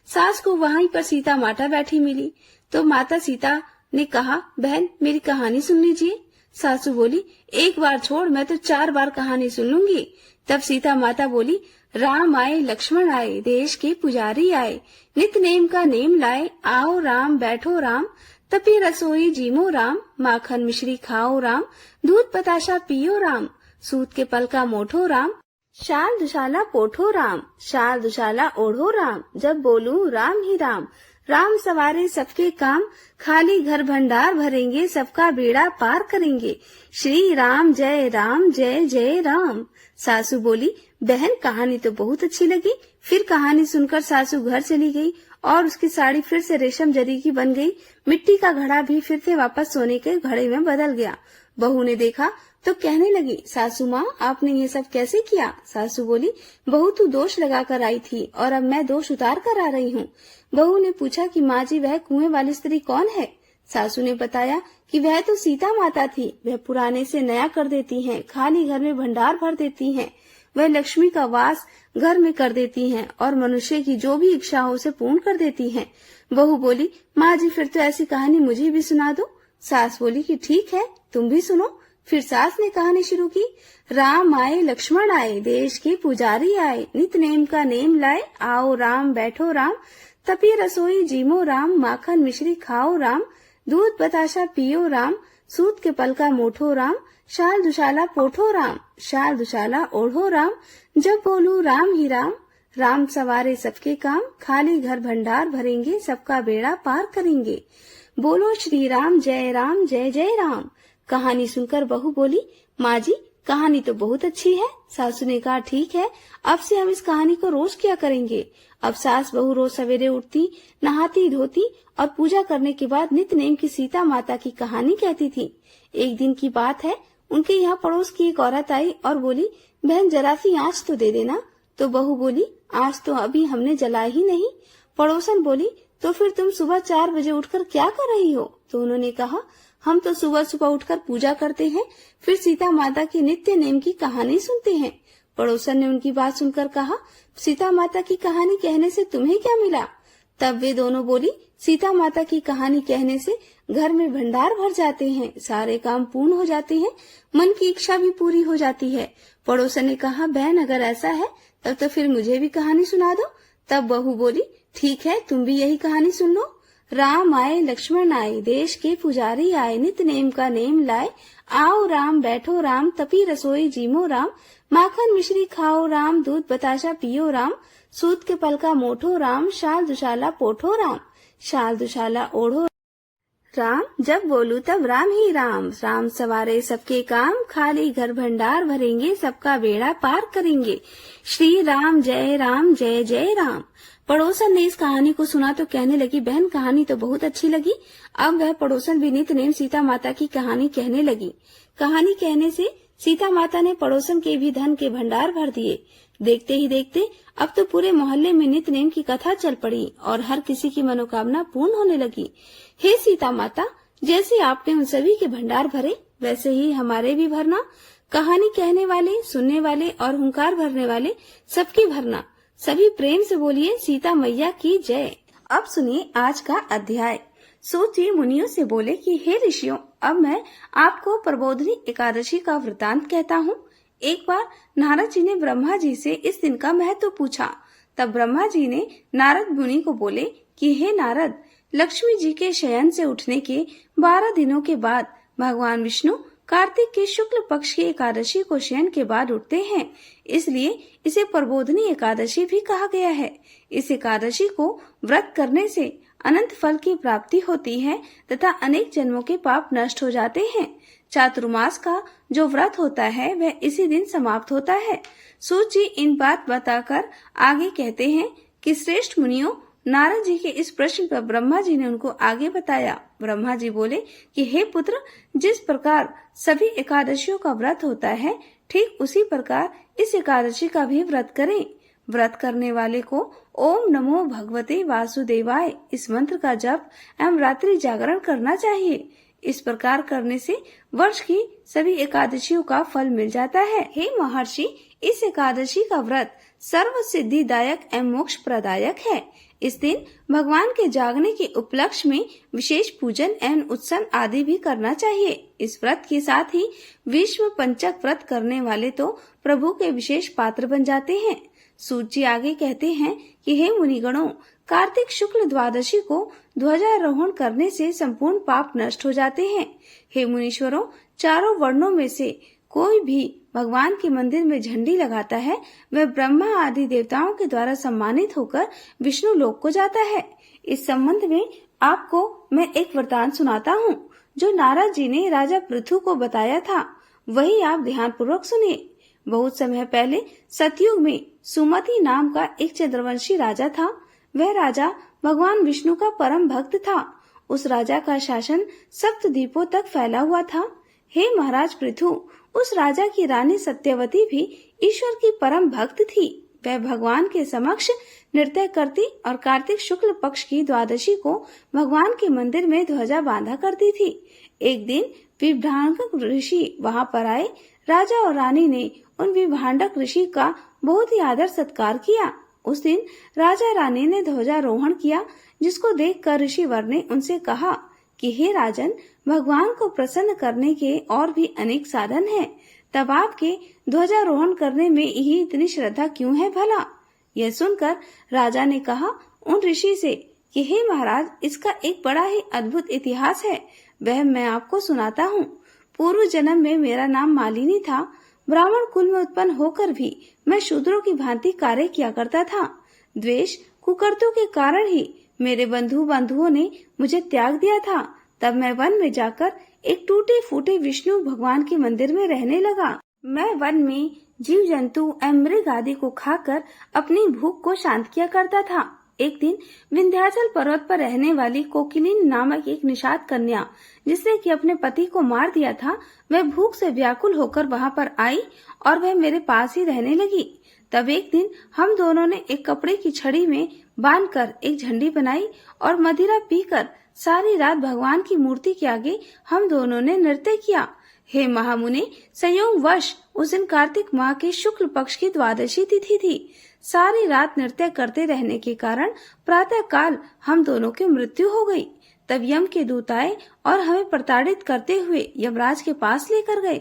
सास को वहीं पर सीता माता बैठी मिली तो माता सीता ने कहा, बहन मेरी कहानी सुन लीजिए। सासू बोली, एक बार छोड़, मैं तो 4 बार कहानी सुन लूंगी। तब सीता माता बोली, राम आए लक्ष्मण आए, देश के पुजारी आए, नित नेम का नेम लाए, आओ राम बैठो राम, तपी रसोई जीमो राम, माखन मिश्री खाओ राम, दूध बताशा पियो राम, सूत के पल का मोठो राम, शाल दुशाला पोठो राम, शाल दुशाला ओढ़ो राम, जब बोलूं राम ही राम। राम सवारे सबके काम, खाली घर भंडार भरेंगे, सबका बेड़ा पार करेंगे। श्री राम जय जय राम। सासू बोली, बहन कहानी तो बहुत अच्छी लगी। फिर कहानी सुनकर सासू घर चली गई और उसकी साड़ी फिर से रेशम जरी की बन गई। मिट्टी का घड़ा भी फिर से वापस सोने के घड़े में बदल गया। बहू ने देखा तो कहने लगी, सासू माँ आपने ये सब कैसे किया? सासू बोली, बहू तू दोष लगा कर आई थी और अब मैं दोष उतार कर आ रही हूँ। बहू ने पूछा कि माँ जी वह कुएं वाली स्त्री कौन है? सासू ने बताया कि वह तो सीता माता थी। वह पुराने से नया कर देती हैं, खाली घर में भंडार भर देती हैं। वह लक्ष्मी का वास घर में कर देती हैं और मनुष्य की जो भी इच्छा हो उसे पूर्ण कर देती हैं। बहू बोली, माँ जी फिर तो ऐसी कहानी मुझे भी सुना दो। सास बोली कि ठीक है तुम भी सुनो। फिर सास ने कहानी शुरू की। राम आए लक्ष्मण आए, देश के पुजारी आए, नित नेम का नेम लाए, आओ राम बैठो राम, तपी रसोई जीमो राम, माखन मिश्री खाओ राम, दूध बताशा पियो राम, सूत के पल का मोठो राम, शाल दुशाला पोठो राम, शाल दुशाला ओढ़ो राम, जब बोलूं राम ही राम। राम सवारे सबके काम, खाली घर भंडार भरेंगे, सबका बेड़ा पार करेंगे। बोलो श्री राम जय जय राम। कहानी सुनकर बहू बोली, माँ जी कहानी तो बहुत अच्छी है। सासू ने कहा, ठीक है अब से हम इस कहानी को रोज किया करेंगे। अब सास बहू रोज सवेरे उठती, नहाती धोती और पूजा करने के बाद नित्य नेम की सीता माता की कहानी कहती थी। एक दिन की बात है, उनके यहाँ पड़ोस की एक औरत आई और बोली, बहन जरा सी आँच तो दे देना। तो बहू बोली, आँच तो अभी हमने जलाई ही नहीं। पड़ोसन बोली, तो फिर तुम सुबह 4 बजे उठकर क्या कर रही हो? तो उन्होंने कहा, हम तो सुबह सुबह उठकर पूजा करते हैं, फिर सीता माता की नित्य नेम की कहानी सुनते हैं। पड़ोसन ने उनकी बात सुनकर कहा, सीता माता की कहानी कहने से तुम्हें क्या मिला? तब वे दोनों बोली, सीता माता की कहानी कहने से घर में भंडार भर जाते हैं, सारे काम पूर्ण हो जाते हैं, मन की इच्छा भी पूरी हो जाती है। पड़ोसन ने कहा, बहन अगर ऐसा है तब तो फिर मुझे भी कहानी सुना दो। तब बहू बोली, ठीक है तुम भी यही कहानी सुन लो। राम आए लक्ष्मण आए, देश के पुजारी आए, नित नेम का नेम लाए, आओ राम बैठो राम, तपी रसोई जीमो राम, माखन मिश्री खाओ राम, दूध बताशा पियो राम, सूत के पल का मोठो राम, शाल दुशाला पोठो राम, शाल दुशाला ओढ़ो राम, जब बोलू तब राम ही राम। राम सवारे सबके काम, खाली घर भंडार भरेंगे, सबका बेड़ा पार करेंगे। श्री राम जय जय राम। पड़ोसन ने इस कहानी को सुना तो कहने लगी, बहन कहानी तो बहुत अच्छी लगी। अब वह पड़ोसन भी नित्य नेम सीता माता की कहानी कहने लगी। कहानी कहने से सीता माता ने पड़ोसन के भी धन के भंडार भर दिए। देखते ही देखते अब तो पूरे मोहल्ले में नित्य नेम की कथा चल पड़ी और हर किसी की मनोकामना पूर्ण होने लगी। हे सीता माता, जैसे आपने उन सभी के भंडार भरे वैसे ही हमारे भी भरना। कहानी कहने वाले, सुनने वाले और हुंकार भरने वाले सबकी भरना। सभी प्रेम से बोलिए सीता मैया की जय। अब सुनिए आज का अध्याय। सूत जी मुनियों से बोले कि हे ऋषियों, अब मैं आपको प्रबोधिनी एकादशी का वृतांत कहता हूँ। एक बार नारद जी ने ब्रह्मा जी से इस दिन का महत्व पूछा। तब ब्रह्मा जी ने नारद मुनि को बोले कि हे नारद, लक्ष्मी जी के शयन से उठने के 12 दिनों के बाद भगवान विष्णु कार्तिक के शुक्ल पक्ष की एकादशी को शयन के बाद उठते हैं, इसलिए इसे प्रबोधिनी एकादशी भी कहा गया है। इस एकादशी को व्रत करने से अनंत फल की प्राप्ति होती है तथा अनेक जन्मों के पाप नष्ट हो जाते हैं। चातुर्मास का जो व्रत होता है वह इसी दिन समाप्त होता है। सूत जी इन बात बताकर आगे कहते हैं कि श्रेष्ठ मुनियों, नारद जी के इस प्रश्न पर ब्रह्मा जी ने उनको आगे बताया। ब्रह्मा जी बोले कि हे पुत्र, जिस प्रकार सभी एकादशियों का व्रत होता है, ठीक उसी प्रकार इस एकादशी का भी व्रत करें। व्रत करने वाले को ओम नमो भगवते वासुदेवाय इस मंत्र का जप एवं रात्रि जागरण करना चाहिए। इस प्रकार करने से वर्ष की सभी एकादशियों का फल मिल जाता है। हे महर्षि, इस एकादशी का व्रत सर्व सिद्धिदायक एवं मोक्ष प्रदायक है। इस दिन भगवान के जागने के उपलक्ष्य में विशेष पूजन एवं उत्सव आदि भी करना चाहिए। इस व्रत के साथ ही विश्व पंचक व्रत करने वाले तो प्रभु के विशेष पात्र बन जाते हैं। सूत जी आगे कहते हैं कि हे मुनिगणों, कार्तिक शुक्ल द्वादशी को ध्वजारोहण करने से संपूर्ण पाप नष्ट हो जाते हैं। हे मुनीश्वरों, चारों वर्णों में से कोई भी भगवान के मंदिर में झंडी लगाता है वह ब्रह्मा आदि देवताओं के द्वारा सम्मानित होकर विष्णु लोक को जाता है। इस संबंध में आपको मैं एक वरदान सुनाता हूँ जो नारद जी ने राजा पृथु को बताया था, वही आप ध्यान पूर्वक सुनिए। बहुत समय पहले सतयुग में सुमति नाम का एक चंद्रवंशी राजा था। वह राजा भगवान विष्णु का परम भक्त था। उस राजा का शासन सप्तद्वीपों तक फैला हुआ था। हे महाराज पृथु, उस राजा की रानी सत्यवती भी ईश्वर की परम भक्त थी। वह भगवान के समक्ष नृत्य करती और कार्तिक शुक्ल पक्ष की द्वादशी को भगवान के मंदिर में ध्वजा बांधा करती थी। एक दिन विभांडक ऋषि वहां पर आए। राजा और रानी ने उन विभांडक ऋषि का बहुत ही आदर सत्कार किया। उस दिन राजा रानी ने ध्वजारोहण किया, जिसको देखकर ऋषि वर ने उनसे कहा कि हे राजन, भगवान को प्रसन्न करने के और भी अनेक साधन हैं, तब आपके ध्वजारोहण करने में ही इतनी श्रद्धा क्यों है भला? यह सुनकर राजा ने कहा उन ऋषि से कि हे महाराज, इसका एक बड़ा ही अद्भुत इतिहास है, वह मैं आपको सुनाता हूँ। पूर्व जन्म में मेरा नाम मालिनी था। ब्राह्मण कुल में उत्पन्न होकर भी मैं शूद्रों की भांति कार्य किया करता था। द्वेष कुकर्तों के कारण ही मेरे बंधुओं ने मुझे त्याग दिया था। तब मैं वन में जाकर एक टूटे फूटे विष्णु भगवान के मंदिर में रहने लगा। मैं वन में जीव जंतु एवं मृग आदि को खाकर अपनी भूख को शांत किया करता था। एक दिन विंध्याचल पर्वत पर रहने वाली कोकिलिन नामक एक निषाद कन्या, जिसने कि अपने पति को मार दिया था, वह भूख से व्याकुल होकर वहां पर आई और वह मेरे पास ही रहने लगी। तब एक दिन हम दोनों ने एक कपड़े की छड़ी में बांधकर एक झंडी बनाई और मदिरा पीकर सारी रात भगवान की मूर्ति के आगे हम दोनों ने नृत्य किया। हे महामुनि, संयोग वश उस दिन कार्तिक माह के शुक्ल पक्ष की द्वादशी तिथि थी। सारी रात नृत्य करते रहने के कारण प्रातः काल हम दोनों की मृत्यु हो गई। तब यम के दूत आए और हमें प्रताड़ित करते हुए यमराज के पास लेकर गए।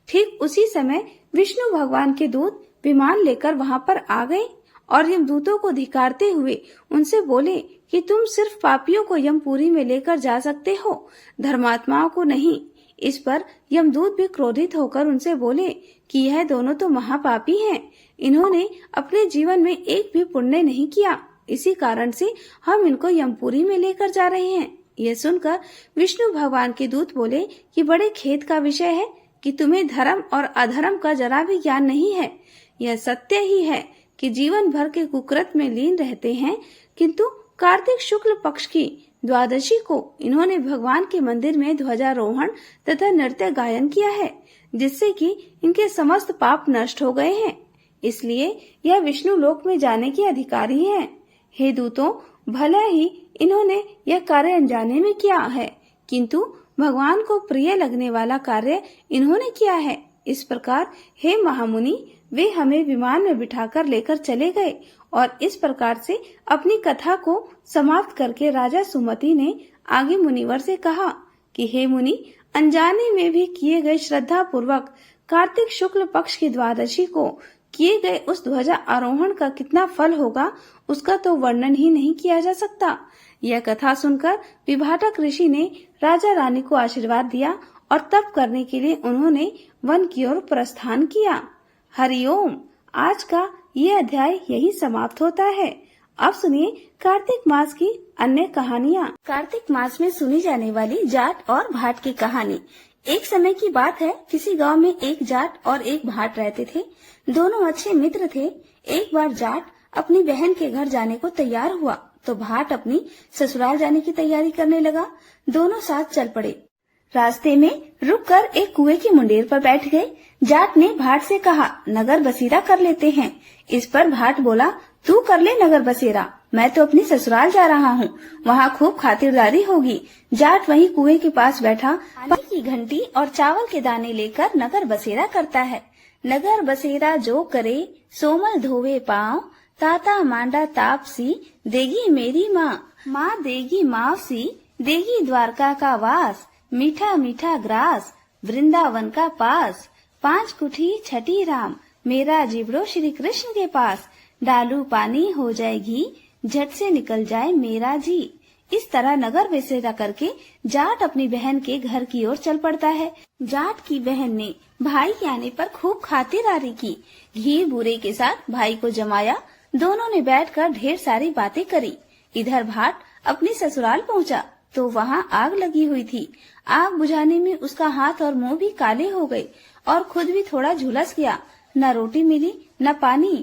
ठीक उसी समय विष्णु भगवान के दूत विमान लेकर वहां पर आ गए और यमदूतों को धिक्कारते हुए उनसे बोले कि तुम सिर्फ पापियों को यमपुरी में लेकर जा सकते हो, धर्मात्माओं को नहीं। इस पर यमदूत भी क्रोधित होकर उनसे बोले कि यह दोनों तो महापापी हैं, इन्होंने अपने जीवन में एक भी पुण्य नहीं किया, इसी कारण से हम इनको यमपुरी में लेकर जा रहे हैं। यह सुनकर विष्णु भगवान के दूत बोले कि बड़े खेद का विषय है कि तुम्हें धर्म और अधर्म का जरा भी ज्ञान नहीं है। यह सत्य ही है कि जीवन भर के कुकृत में लीन रहते हैं, किंतु कार्तिक शुक्ल पक्ष की द्वादशी को इन्होंने भगवान के मंदिर में ध्वजारोहण तथा नृत्य गायन किया है, जिससे कि इनके समस्त पाप नष्ट हो गए हैं। इसलिए यह विष्णु लोक में जाने के अधिकारी हैं। हे दूतों, भला ही इन्होंने यह कार्य अनजाने में किया है, किंतु भगवान को प्रिय लगने वाला कार्य इन्होंने किया है। इस प्रकार हे महामुनि, वे हमें विमान में बिठाकर लेकर चले गए और इस प्रकार से अपनी कथा को समाप्त करके राजा सुमति ने आगे मुनिवर से कहा कि हे मुनि, अनजाने में भी किए गए श्रद्धा पूर्वक कार्तिक शुक्ल पक्ष की द्वादशी को किए गए उस ध्वजा आरोहण का कितना फल होगा, उसका तो वर्णन ही नहीं किया जा सकता। यह कथा सुनकर विभाटक ऋषि ने राजा रानी को आशीर्वाद दिया और तप करने के लिए उन्होंने वन की ओर प्रस्थान किया। हरिओम। आज का ये अध्याय यही समाप्त होता है। अब सुनिए कार्तिक मास की अन्य कहानियाँ। कार्तिक मास में सुनी जाने वाली जाट और भाट की कहानी। एक समय की बात है, किसी गांव में एक जाट और एक भाट रहते थे। दोनों अच्छे मित्र थे। एक बार जाट अपनी बहन के घर जाने को तैयार हुआ तो भाट अपनी ससुराल जाने की तैयारी करने लगा। दोनों साथ चल पड़े। रास्ते में रुककर एक कुएं की मुंडेर पर बैठ गए। जाट ने भाट से कहा, नगर बसेरा कर लेते हैं। इस पर भाट बोला, तू कर ले नगर बसेरा, मैं तो अपनी ससुराल जा रहा हूँ, वहाँ खूब खातिरदारी होगी। जाट वहीं कुएं के पास बैठा पानी की घंटी और चावल के दाने लेकर नगर बसेरा करता है। नगर बसेरा जो करे सोमल धोवे पाँव, ताता मांडा तापसी देगी मेरी माँ, माँ देगी मावसी देगी द्वारका का वास, मीठा मीठा ग्रास वृंदावन का पास, 5 कुठी छठी राम मेरा जिबड़ो श्री कृष्ण के पास, डालू पानी हो जाएगी झट से निकल जाए मेरा जी। इस तरह नगर बसेरा करके जाट अपनी बहन के घर की ओर चल पड़ता है। जाट की बहन ने भाई के आने पर खूब खातिरदारी की। घी बूरे के साथ भाई को जमाया। दोनों ने बैठकर ढेर सारी बातें करी। इधर भाट अपने ससुराल पहुंचा तो वहां आग लगी हुई थी। आग बुझाने में उसका हाथ और मुंह भी काले हो गए और खुद भी थोड़ा झुलस गया। न रोटी मिली न पानी,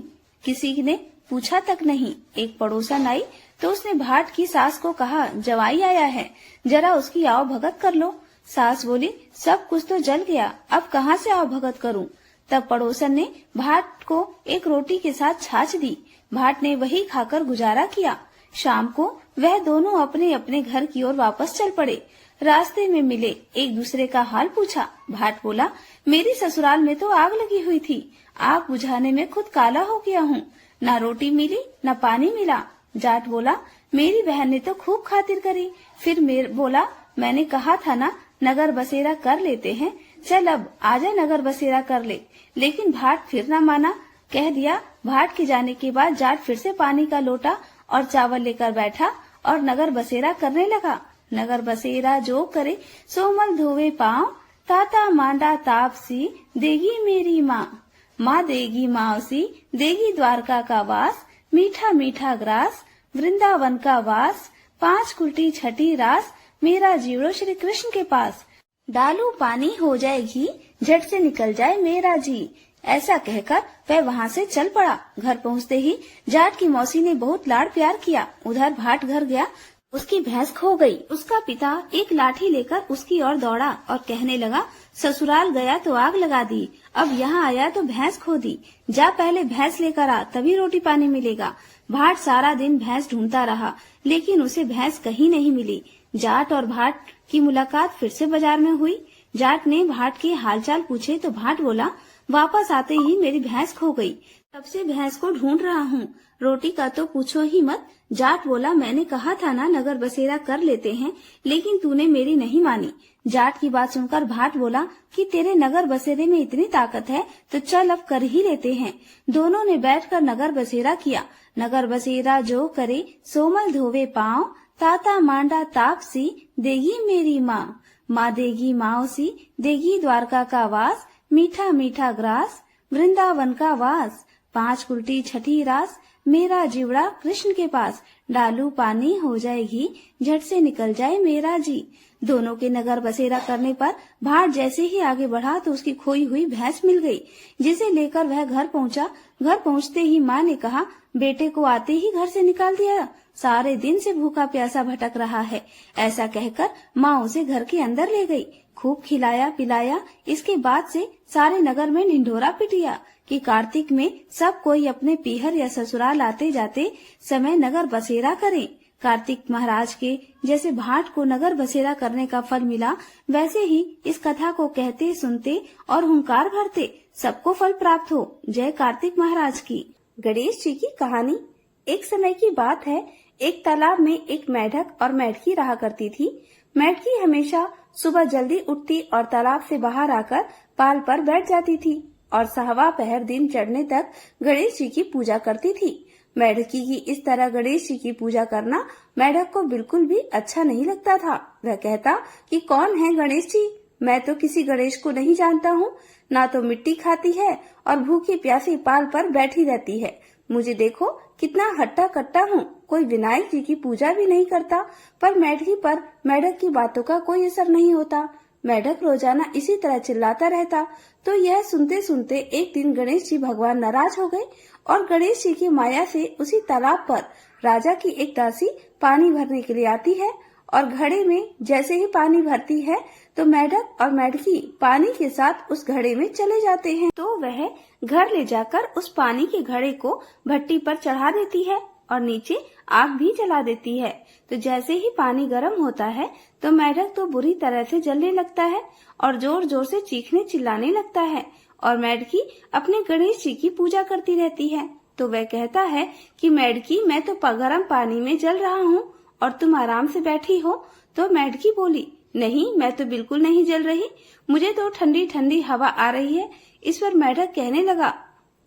किसी ने पूछा तक नहीं। एक पड़ोसन आई तो उसने भाट की सास को कहा, जवाई आया है, जरा उसकी आओ भगत कर लो। सास बोली, सब कुछ तो जल गया, अब कहाँ से आओ भगत करूं। तब पड़ोसन ने भाट को एक रोटी के साथ छाछ दी। भाट ने वही खाकर गुजारा किया। शाम को वह दोनों अपने अपने घर की ओर वापस चल पड़े। रास्ते में मिले, एक दूसरे का हाल पूछा। भाट बोला, मेरी ससुराल में तो आग लगी हुई थी, आग बुझाने में खुद काला हो गया हूँ, न रोटी मिली न पानी मिला। जाट बोला, मेरी बहन ने तो खूब खातिर करी। फिर बोला, मैंने कहा था ना नगर बसेरा कर लेते हैं, चल अब आजा नगर बसेरा कर ले। लेकिन भाट फिर न माना। कह दिया। भाट के जाने के बाद जाट फिर से पानी का लोटा और चावल लेकर बैठा और नगर बसेरा करने लगा। नगर बसेरा जो करे सोमल धोवे पाँव, ताता मांडा तापसी देगी मेरी माँ। माँ देगी मावसी, देगी द्वारका का वास, मीठा मीठा ग्रास, वृंदावन का वास, 5 कुल्टी छठी रास, मेरा जीवड़ो श्री कृष्ण के पास। डालू पानी हो जाए घी, झट से निकल जाए मेरा जी। ऐसा कहकर वह वहाँ से चल पड़ा। घर पहुँचते ही जाट की मौसी ने बहुत लाड़ प्यार किया। उधर भाट घर गया, उसकी भैंस खो गई। उसका पिता एक लाठी लेकर उसकी ओर दौड़ा और कहने लगा, ससुराल गया तो आग लगा दी, अब यहाँ आया तो भैंस खो दी। जा पहले भैंस लेकर आ, तभी रोटी पानी मिलेगा। भाट सारा दिन भैंस ढूंढता रहा, लेकिन उसे भैंस कहीं नहीं मिली। जाट और भाट की मुलाकात फिर से बाजार में हुई। जाट ने भाट के हालचाल पूछे तो भाट बोला, वापस आते ही मेरी भैंस खो गई, तब से भैंस को ढूंढ रहा हूँ, रोटी का तो पूछो ही मत। जाट बोला, मैंने कहा था ना नगर बसेरा कर लेते हैं, लेकिन तूने मेरी नहीं मानी। जाट की बात सुनकर भाट बोला कि तेरे नगर बसेरे में इतनी ताकत है तो चल अब कर ही लेते हैं। दोनों ने बैठकर नगर बसेरा किया। नगर बसेरा जो करे सोमल धोवे पाँव, ताता मांडा तापसी देगी मेरी माँ। माँ देगी मावसी, देगी द्वारका का वास, मीठा मीठा ग्रास, वृंदावन का वास, 5 कुल्टी छठी रास, मेरा जीवड़ा कृष्ण के पास। डालू पानी हो जाएगी, झट से निकल जाए मेरा जी। दोनों के नगर बसेरा करने पर भाट जैसे ही आगे बढ़ा तो उसकी खोई हुई भैंस मिल गई, जिसे लेकर वह घर पहुंचा। घर पहुंचते ही माँ ने कहा, बेटे को आते ही घर से निकाल दिया, सारे दिन से भूखा प्यासा भटक रहा है। ऐसा कहकर माँ उसे घर के अंदर ले गई, खूब खिलाया पिलाया। इसके बाद से सारे नगर में ढिंढोरा पिटिया कि कार्तिक में सब कोई अपने पीहर या ससुराल आते जाते समय नगर बसेरा करें। कार्तिक महाराज के जैसे भाट को नगर बसेरा करने का फल मिला, वैसे ही इस कथा को कहते सुनते और हुंकार भरते सबको फल प्राप्त हो। जय कार्तिक महाराज की। गणेश जी की कहानी। एक समय की बात है, एक तालाब में एक मेढक और मेढकी रहा करती थी। मेढकी हमेशा सुबह जल्दी उठती और तालाब से बाहर आकर पाल पर बैठ जाती थी और 6वां पहर दिन चढ़ने तक गणेश जी की पूजा करती थी। मेढकी की इस तरह गणेश जी की पूजा करना मेढक को बिल्कुल भी अच्छा नहीं लगता था। वह कहता कि कौन है गणेश जी, मैं तो किसी गणेश को नहीं जानता हूँ, ना तो मिट्टी खाती है और भूखी प्यासी पाल पर बैठी रहती है। मुझे देखो कितना हट्टा कट्टा हूँ, कोई विनायक जी की पूजा भी नहीं करता। पर मेढकी पर मेढक की बातों का कोई असर नहीं होता। मेढक रोजाना इसी तरह चिल्लाता रहता। तो यह सुनते सुनते एक दिन गणेश जी भगवान नाराज हो गए और गणेश जी की माया से उसी तालाब पर राजा की एक दासी पानी भरने के लिए आती है और घड़े में जैसे ही पानी भरती है तो मेढक और मेढकी पानी के साथ उस घड़े में चले जाते हैं। तो वह घर ले जाकर उस पानी के घड़े को भट्टी पर चढ़ा देती है और नीचे आग भी जला देती है। तो जैसे ही पानी गर्म होता है तो मेढक तो बुरी तरह से जलने लगता है और जोर जोर से चीखने चिल्लाने लगता है और मेढकी अपने गणेश जी की पूजा करती रहती है। तो वह कहता है कि मेढकी, मैं तो गर्म पानी में जल रहा हूँ और तुम आराम से बैठी हो। तो मेढकी बोली, नहीं, मैं तो बिल्कुल नहीं जल रही, मुझे तो ठंडी ठंडी हवा आ रही है। इस पर मेढक कहने लगा,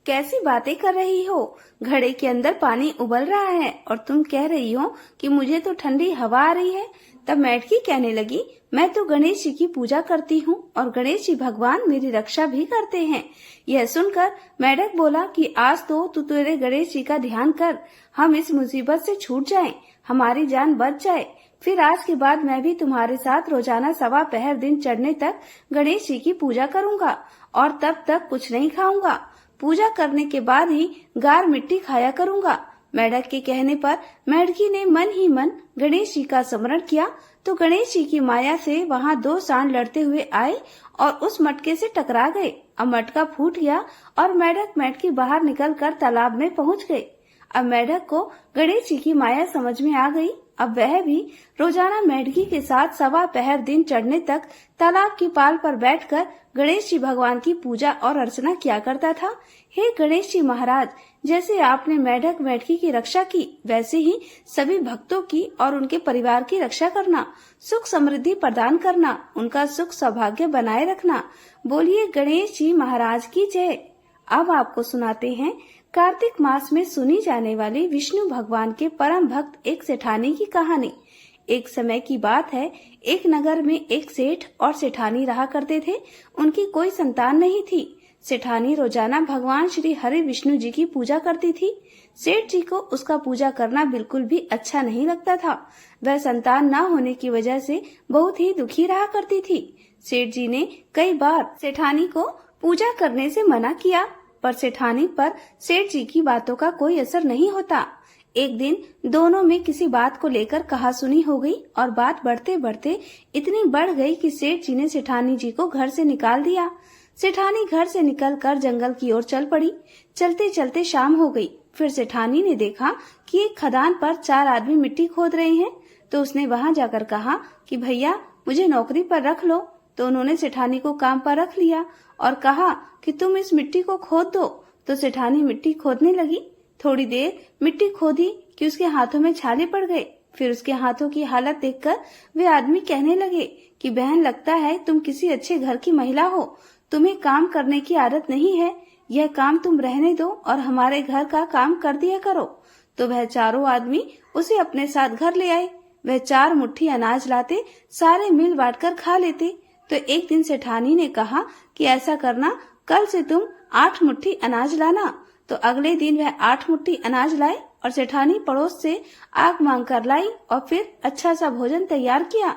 कैसी बातें कर रही हो? घड़े के अंदर पानी उबल रहा है और तुम कह रही हो कि मुझे तो ठंडी हवा आ रही है। तब मेढकी कहने लगी, मैं तो गणेश जी की पूजा करती हूँ और गणेश जी भगवान मेरी रक्षा भी करते हैं। यह सुनकर मेढक बोला कि आज तो तू तेरे गणेश जी का ध्यान कर, हम इस मुसीबत से छूट जाएं, हमारी जान बच जाए। फिर आज के बाद मैं भी तुम्हारे साथ रोजाना 1.25 पहर दिन चढ़ने तक गणेश जी की पूजा करूँगा और तब तक कुछ नहीं खाऊंगा। पूजा करने के बाद ही गार मिट्टी खाया करूँगा। मेढक के कहने पर मेढकी ने मन ही मन गणेश जी का स्मरण किया तो गणेश जी की माया से वहाँ 2 सांड लड़ते हुए आए और उस मटके से टकरा गए। अब मटका फूट गया और मेढक मेढकी बाहर निकलकर तालाब में पहुँच गए। अब मेढक को गणेश जी की माया समझ में आ गई। अब वह भी रोजाना मेढकी के साथ 1.25 पहर दिन चढ़ने तक तालाब की पाल पर बैठकर गणेश जी भगवान की पूजा और अर्चना किया करता था। हे गणेश जी महाराज, जैसे आपने मेढक मेढकी की रक्षा की, वैसे ही सभी भक्तों की और उनके परिवार की रक्षा करना, सुख समृद्धि प्रदान करना, उनका सुख सौभाग्य बनाए रखना। बोलिए गणेश जी महाराज की जय। अब आपको सुनाते हैं कार्तिक मास में सुनी जाने वाली विष्णु भगवान के परम भक्त एक सेठानी की कहानी। एक समय की बात है, एक नगर में एक सेठ और सेठानी रहा करते थे। उनकी कोई संतान नहीं थी। सेठानी रोजाना भगवान श्री हरि विष्णु जी की पूजा करती थी। सेठ जी को उसका पूजा करना बिल्कुल भी अच्छा नहीं लगता था। वह संतान न होने की वजह से बहुत ही दुखी रहा करती थी। सेठ जी ने कई बार सेठानी को पूजा करने से मना किया, पर सेठानी पर सेठ जी की बातों का कोई असर नहीं होता। एक दिन दोनों में किसी बात को लेकर कहासुनी हो गई और बात बढ़ते बढ़ते इतनी बढ़ गई कि सेठ जी ने सेठानी जी को घर से निकाल दिया। सेठानी घर से निकलकर जंगल की ओर चल पड़ी। चलते चलते शाम हो गई। फिर सेठानी ने देखा कि एक खदान पर 4 आदमी मिट्टी खोद रहे हैं, तो उसने वहां जाकर कहा कि भैया मुझे नौकरी पर रख लो। तो उन्होंने सेठानी को काम पर रख लिया और कहा कि तुम इस मिट्टी को खोद दो। तो सेठानी मिट्टी खोदने लगी। थोड़ी देर मिट्टी खोदी कि उसके हाथों में छाले पड़ गए। फिर उसके हाथों की हालत देखकर वे आदमी कहने लगे कि बहन, लगता है तुम किसी अच्छे घर की महिला हो, तुम्हें काम करने की आदत नहीं है। यह काम तुम रहने दो और हमारे घर का काम कर दिया करो। तो वह चारों आदमी उसे अपने साथ घर ले आए। वह 4 मुट्ठी अनाज लाते, सारे मिल बांट कर खा लेते। तो एक दिन सेठानी ने कहा कि ऐसा करना, कल से तुम 8 मुट्ठी अनाज लाना। तो अगले दिन वह 8 मुट्ठी अनाज लाए और सेठानी पड़ोस से आग मांग कर लाई और फिर अच्छा सा भोजन तैयार किया।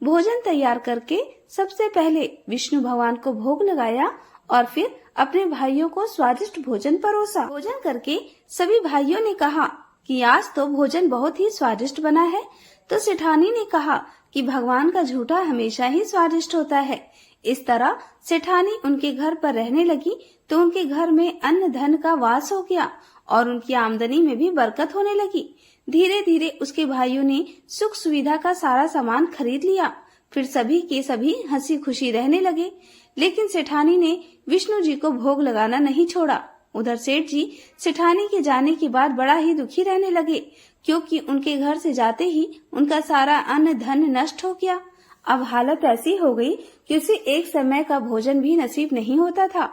भोजन तैयार करके सबसे पहले विष्णु भगवान को भोग लगाया और फिर अपने भाइयों को स्वादिष्ट भोजन परोसा। भोजन करके सभी भाइयों ने कहा कि आज तो भोजन बहुत ही स्वादिष्ट बना है। तो सेठानी ने कहा कि भगवान का झूठा हमेशा ही स्वादिष्ट होता है। इस तरह सेठानी उनके घर पर रहने लगी तो उनके घर में अन्न धन का वास हो गया और उनकी आमदनी में भी बरकत होने लगी। धीरे धीरे उसके भाइयों ने सुख सुविधा का सारा सामान खरीद लिया। फिर सभी के सभी हंसी खुशी रहने लगे। लेकिन सेठानी ने विष्णु जी को भोग लगाना नहीं छोड़ा। उधर सेठ जी सेठानी के जाने के बाद बड़ा ही दुखी रहने लगे, क्योंकि उनके घर से जाते ही उनका सारा अन्न धन नष्ट हो गया। अब हालत ऐसी हो गई कि उसे एक समय का भोजन भी नसीब नहीं होता था।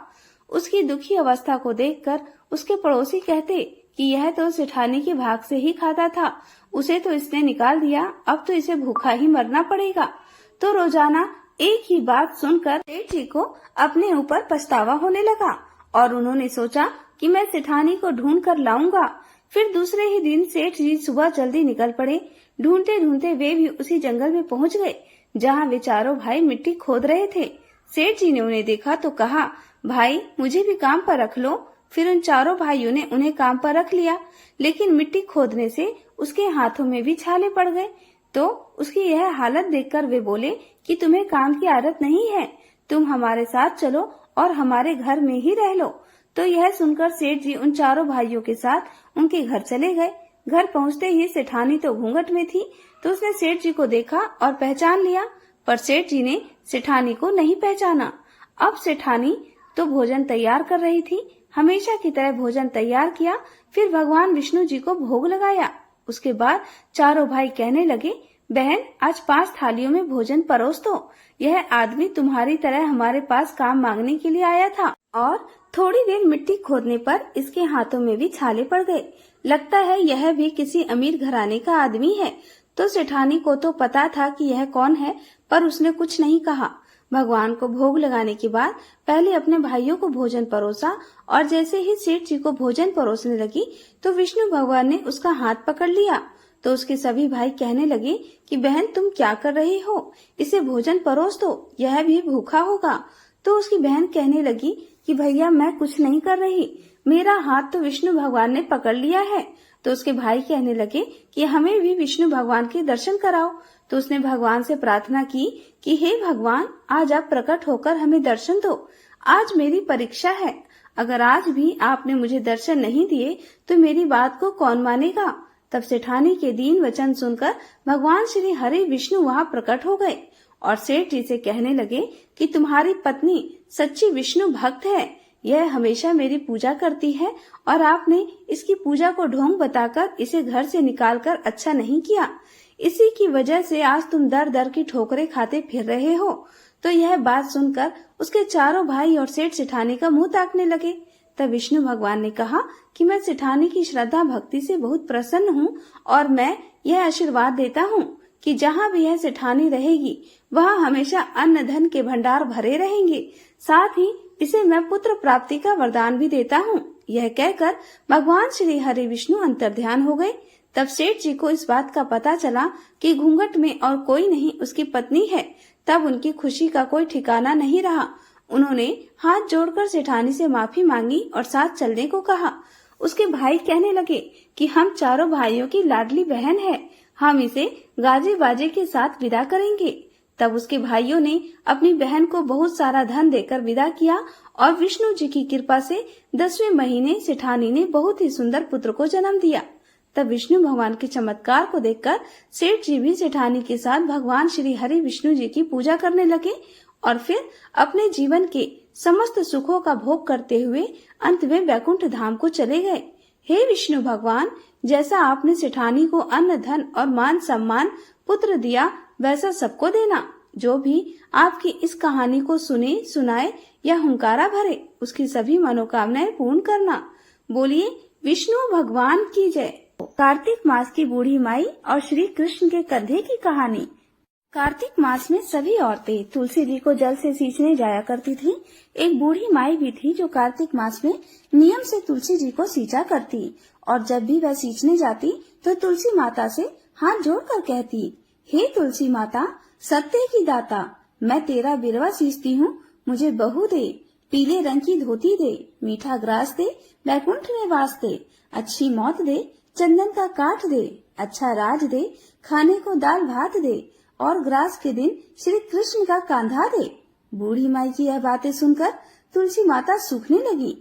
उसकी दुखी अवस्था को देखकर उसके पड़ोसी कहते कि यह तो सेठानी के भाग से ही खाता था, उसे तो इसने निकाल दिया, अब तो इसे भूखा ही मरना पड़ेगा। तो रोजाना एक ही बात सुनकर सेठ जी को अपने ऊपर पछतावा होने लगा और उन्होंने सोचा कि मैं सेठानी को ढूंढ कर लाऊंगा। फिर दूसरे ही दिन सेठ जी सुबह जल्दी निकल पड़े। ढूंढते ढूंढते वे भी उसी जंगल में पहुंच गए जहां वे चारों भाई मिट्टी खोद रहे थे। सेठ जी ने उन्हें देखा तो कहा, भाई मुझे भी काम पर रख लो। फिर उन चारों भाइयों ने उन्हें काम पर रख लिया, लेकिन मिट्टी खोदने से उसके हाथों में भी छाले पड़ गए। तो उसकी यह हालत देखकर वे बोले कि तुम्हें काम की आदत नहीं है, तुम हमारे साथ चलो और हमारे घर में ही रह लो। तो यह सुनकर सेठ जी उन चारों भाइयों के साथ उनके घर चले गए। घर पहुंचते ही सेठानी तो घूंघट में थी, तो उसने सेठ जी को देखा और पहचान लिया, पर सेठ जी ने सेठानी को नहीं पहचाना। अब सेठानी तो भोजन तैयार कर रही थी। हमेशा की तरह भोजन तैयार किया, फिर भगवान विष्णु जी को भोग लगाया। उसके बाद चारों भाई कहने लगे, बहन आज 5 थालियों में भोजन परोस दो। यह आदमी तुम्हारी तरह हमारे पास काम मांगने के लिए आया था। और थोड़ी देर मिट्टी खोदने पर इसके हाथों में भी छाले पड़ गए। लगता है यह भी किसी अमीर घराने का आदमी है। तो सेठानी को तो पता था कि यह कौन है, पर उसने कुछ नहीं कहा। भगवान को भोग लगाने के बाद पहले अपने भाइयों को भोजन परोसा और जैसे ही सेठ जी को भोजन परोसने लगी तो विष्णु भगवान ने उसका हाथ पकड़ लिया। तो उसके सभी भाई कहने लगे कि बहन तुम क्या कर रही हो, इसे भोजन परोस दो, यह भी भूखा होगा। तो उसकी बहन कहने लगी कि भैया मैं कुछ नहीं कर रही, मेरा हाथ तो विष्णु भगवान ने पकड़ लिया है। तो उसके भाई कहने लगे कि हमें भी विष्णु भगवान के दर्शन कराओ। तो उसने भगवान से प्रार्थना की कि हे भगवान, आज आप प्रकट होकर हमें दर्शन दो। आज मेरी परीक्षा है, अगर आज भी आपने मुझे दर्शन नहीं दिए तो मेरी बात को कौन मानेगा। तब सेठानी के दीन वचन सुनकर भगवान श्री हरि विष्णु वहाँ प्रकट हो गए और सेठ जी से कहने लगे कि तुम्हारी पत्नी सच्ची विष्णु भक्त है, यह हमेशा मेरी पूजा करती है और आपने इसकी पूजा को ढोंग बताकर इसे घर से निकालकर अच्छा नहीं किया। इसी की वजह से आज तुम दर दर की ठोकरें खाते फिर रहे हो। तो यह बात सुनकर उसके चारों भाई और सेठ सेठानी का मुंह ताकने लगे। तब विष्णु भगवान ने कहा कि मैं सेठानी की श्रद्धा भक्ति से बहुत प्रसन्न हूँ और मैं यह आशीर्वाद देता हूँ कि जहाँ भी यह सेठानी रहेगी वहाँ हमेशा अन्न धन के भंडार भरे रहेंगे। साथ ही इसे मैं पुत्र प्राप्ति का वरदान भी देता हूँ। यह कहकर भगवान श्री हरि विष्णु अंतर्ध्यान हो गए। तब सेठ जी को इस बात का पता चला कि घूंघट में और कोई नहीं उसकी पत्नी है। तब उनकी खुशी का कोई ठिकाना नहीं रहा। उन्होंने हाथ जोड़कर सेठानी से माफी मांगी और साथ चलने को कहा। उसके भाई कहने लगे कि हम चारों भाइयों की लाडली बहन है, हम इसे गाजे बाजे के साथ विदा करेंगे। तब उसके भाइयों ने अपनी बहन को बहुत सारा धन देकर विदा किया और विष्णु जी की कृपा से 10वें महीने सेठानी ने बहुत ही सुंदर पुत्र को जन्म दिया। तब विष्णु भगवान के चमत्कार को देखकर सेठ जी भी सेठानी के साथ भगवान श्री हरि विष्णु जी की पूजा करने लगे और फिर अपने जीवन के समस्त सुखों का भोग करते हुए अंत में वैकुंठ धाम को चले गए। हे विष्णु भगवान, जैसा आपने सेठानी को अन्न धन और मान सम्मान पुत्र दिया वैसा सबको देना। जो भी आपकी इस कहानी को सुने सुनाए या हुंकारा भरे उसकी सभी मनोकामनाएं पूर्ण करना। बोलिए विष्णु भगवान की जय। कार्तिक मास की बूढ़ी माई और श्री कृष्ण के कंधे की कहानी। कार्तिक मास में सभी औरतें तुलसी जी को जल से सींचने जाया करती थीं। एक बूढ़ी माई भी थी जो कार्तिक मास में नियम से तुलसी जी को सींचा करती और जब भी वह सींचने जाती तो तुलसी माता से हाथ जोड़कर कहती, हे तुलसी माता, सत्य की दाता, मैं तेरा बिरवा सींचती हूँ, मुझे बहू दे, पीले रंग की धोती दे, मीठा ग्रास दे, बैकुंठ में वास दे, अच्छी मौत दे, चंदन का काठ दे, अच्छा राज दे, खाने को दाल भात दे और ग्रास के दिन श्री कृष्ण का कांधा दे। बूढ़ी माई की यह बातें सुनकर तुलसी माता सूखने लगी।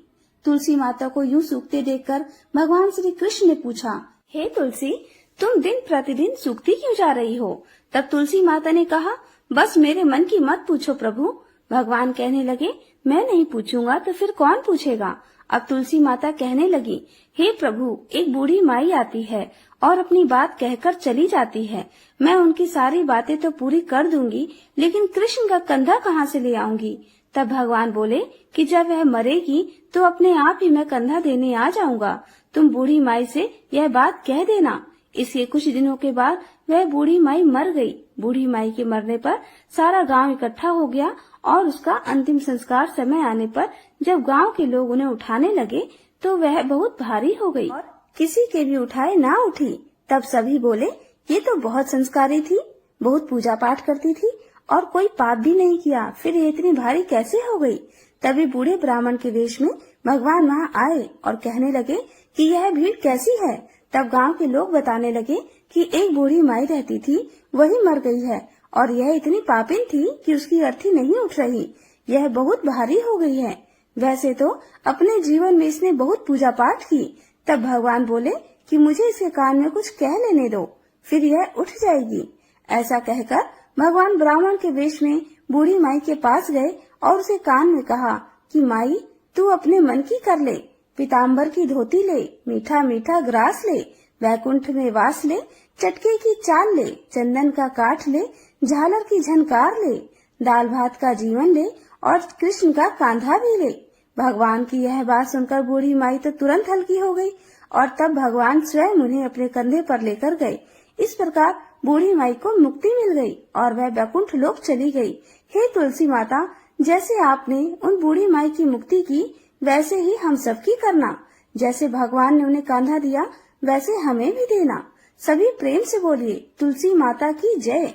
तुलसी माता को यूं सूखते देखकर भगवान श्री कृष्ण ने पूछा, हे तुलसी, तुम दिन प्रतिदिन सूखती क्यों जा रही हो? तब तुलसी माता ने कहा, बस मेरे मन की मत पूछो प्रभु। भगवान कहने लगे, मैं नहीं पूछूंगा तो फिर कौन पूछेगा? अब तुलसी माता कहने लगी, हे प्रभु, एक बूढ़ी माई आती है और अपनी बात कहकर चली जाती है। मैं उनकी सारी बातें तो पूरी कर दूंगी, लेकिन कृष्ण का कंधा कहाँ से ले आऊंगी? तब भगवान बोले कि जब वह मरेगी तो अपने आप ही मैं कंधा देने आ जाऊंगा। तुम बूढ़ी माई से यह बात कह देना। इसके कुछ दिनों के बाद वह बूढ़ी माई मर गई। बूढ़ी माई के मरने पर सारा गांव इकट्ठा हो गया और उसका अंतिम संस्कार समय आने पर जब गांव के लोग उन्हें उठाने लगे तो वह बहुत भारी हो गई और किसी के भी उठाए ना उठी। तब सभी बोले, ये तो बहुत संस्कारी थी, बहुत पूजा पाठ करती थी और कोई पाप भी नहीं किया, फिर ये इतनी भारी कैसे हो गई? तभी बूढ़े ब्राह्मण के वेश में भगवान वहाँ आए और कहने लगे कि यह भीड़ कैसी है? तब गांव के लोग बताने लगे कि एक बूढ़ी माई रहती थी, वही मर गई है और यह इतनी पापिन थी कि उसकी अर्थी नहीं उठ रही, यह बहुत भारी हो गई है। वैसे तो अपने जीवन में इसने बहुत पूजा पाठ की। तब भगवान बोले कि मुझे इसके कान में कुछ कह लेने दो, फिर यह उठ जाएगी। ऐसा कहकर भगवान ब्राह्मण के वेश में बूढ़ी माई के पास गए और उसे कान में कहा कि माई, तू अपने मन की कर ले, पीताम्बर की धोती ले, मीठा मीठा ग्रास ले, वैकुंठ में वास ले, चटके की चाल ले, चंदन का काठ ले, झालर की झनकार ले, दाल भात का जीवन ले और कृष्ण का कांधा भी ले। भगवान की यह बात सुनकर बूढ़ी माई तो तुरंत हल्की हो गई और तब भगवान स्वयं उन्हें अपने कंधे पर लेकर गए। इस प्रकार बूढ़ी माई को मुक्ति मिल गई और वह वैकुंठ लोक चली गई। हे तुलसी माता, जैसे आपने उन बूढ़ी माई की मुक्ति की, वैसे ही हम सबकी करना। जैसे भगवान ने उन्हें कंधा दिया, वैसे हमें भी देना। सभी प्रेम से बोलिए, तुलसी माता की जय,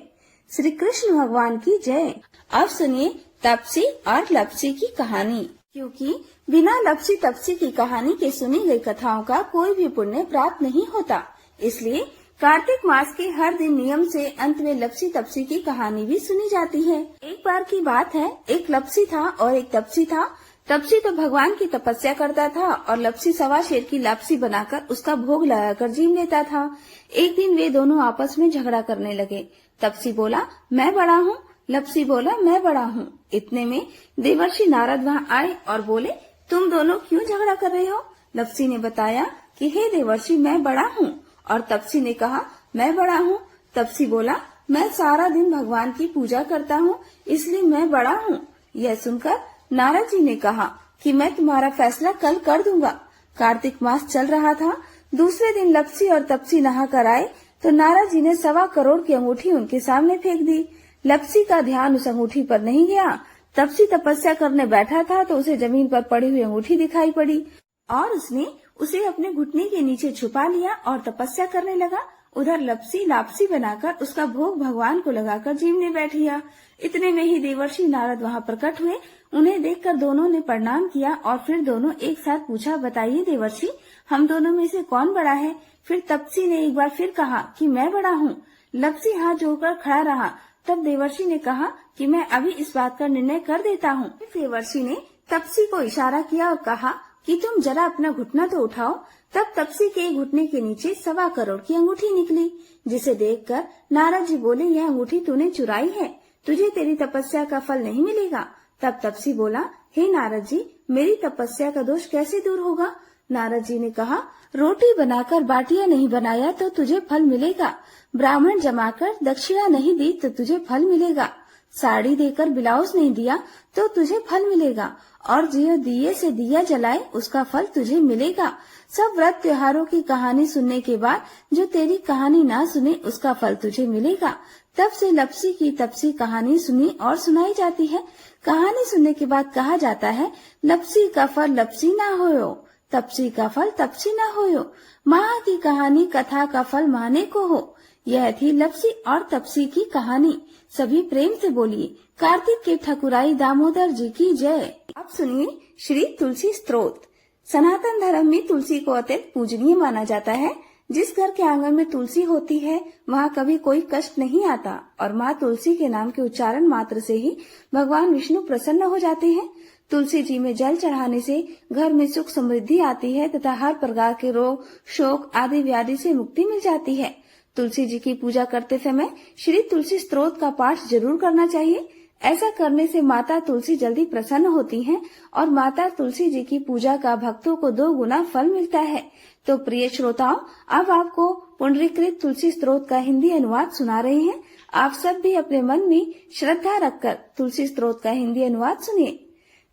श्री कृष्ण भगवान की जय। अब सुनिए तपसी और लपसी की कहानी। क्योंकि बिना लपसी तपसी की कहानी के सुनी गई कथाओं का कोई भी पुण्य प्राप्त नहीं होता, इसलिए कार्तिक मास के हर दिन नियम से अंत में लपसी तपसी की कहानी भी सुनी जाती है। एक बार की बात है, एक लपसी था और एक तपसी था। तपसी तो भगवान की तपस्या करता था और लपसी सवा शेर की लापसी बनाकर उसका भोग लगाकर जीव लेता था। एक दिन वे दोनों आपस में झगड़ा करने लगे। तपसी बोला, मैं बड़ा हूँ। लपसी बोला, मैं बड़ा हूँ। इतने में देवर्षि नारद वहाँ आए और बोले, तुम दोनों क्यों झगड़ा कर रहे हो? लपसी ने बताया कि हे देवर्षि, मैं बड़ा हूँ। और तपसी ने कहा, मैं बड़ा हूँ। तपसी बोला, मैं सारा दिन भगवान की पूजा करता हूँ, इसलिए मैं बड़ा हूँ। यह सुनकर नारद जी ने कहा कि मैं तुम्हारा फैसला कल कर दूंगा। कार्तिक मास चल रहा था। दूसरे दिन लपसी और तपसी नहा कर आए तो नारद जी ने 1.25 करोड़ की अंगूठी उनके सामने फेंक दी। लपसी का ध्यान उस अंगूठी पर नहीं गया। तपसी तपस्या करने बैठा था तो उसे जमीन पर पड़ी हुई अंगूठी दिखाई पड़ी और उसने उसे अपने घुटने के नीचे छुपा लिया और तपस्या करने लगा। उधर लपसी लापसी बनाकर उसका भोग भगवान को लगाकर जीवने बैठ गया। इतने में ही देवर्षि नारद वहाँ प्रकट हुए। उन्हें देखकर दोनों ने प्रणाम किया और फिर दोनों एक साथ पूछा, बताइए देवर्षि, हम दोनों में से कौन बड़ा है? फिर तपसी ने एक बार फिर कहा कि मैं बड़ा हूँ। लपसी हाथ जोड़कर खड़ा रहा। तब देवर्षि ने कहा कि मैं अभी इस बात का निर्णय कर देता हूँ। देवर्षि ने तपसी को इशारा किया और कहा कि तुम जरा अपना घुटना तो उठाओ। तब तपसी के घुटने के नीचे 1.25 करोड़ की अंगूठी निकली, जिसे देखकर नारद जी बोले, यह अंगूठी तूने चुराई है, तुझे तेरी तपस्या का फल नहीं मिलेगा। तब तपसी बोला, हे नारद जी, मेरी तपस्या का दोष कैसे दूर होगा? नारद जी ने कहा, रोटी बनाकर बाटियां नहीं बनाया तो तुझे फल मिलेगा, ब्राह्मण जमाकर दक्षिणा नहीं दी तो तुझे फल मिलेगा, साड़ी देकर ब्लाउज नहीं दिया तो तुझे फल मिलेगा, और जो दिए से दिया जलाए उसका फल तुझे मिलेगा। सब व्रत त्योहारों की कहानी सुनने के बाद जो तेरी कहानी ना सुने उसका फल तुझे मिलेगा। तब से लपसी की तपसी कहानी सुनी और सुनाई जाती है। कहानी सुनने के बाद कहा जाता है, लपसी का फल लपसी ना होयो, तपसी का फल तपसी ना होयो, माँ की कहानी कथा का फल माने को हो। यह थी लपसी और तपसी की कहानी। सभी प्रेम से बोलिए, कार्तिक के ठकुराई दामोदर जी की जय। अब सुनिए श्री तुलसी स्तोत्र। सनातन धर्म में तुलसी को अत्यंत पूजनीय माना जाता है। जिस घर के आंगन में तुलसी होती है वहाँ कभी कोई कष्ट नहीं आता और माँ तुलसी के नाम के उच्चारण मात्र से ही भगवान विष्णु प्रसन्न हो जाते हैं। तुलसी जी में जल चढ़ाने से घर में सुख समृद्धि आती है तथा हर प्रकार के रोग शोक आदि व्याधि से मुक्ति मिल जाती है। तुलसी जी की पूजा करते समय श्री तुलसी स्तोत्र का पाठ जरूर करना चाहिए। ऐसा करने से माता तुलसी जल्दी प्रसन्न होती हैं और माता तुलसी जी की पूजा का भक्तों को 2 गुना फल मिलता है। तो प्रिय श्रोताओं, अब आपको पुंडरीकृत तुलसी स्तोत्र का हिंदी अनुवाद सुना रहे हैं। आप सब भी अपने मन में श्रद्धा रखकर तुलसी स्तोत्र का हिंदी अनुवाद सुनिए।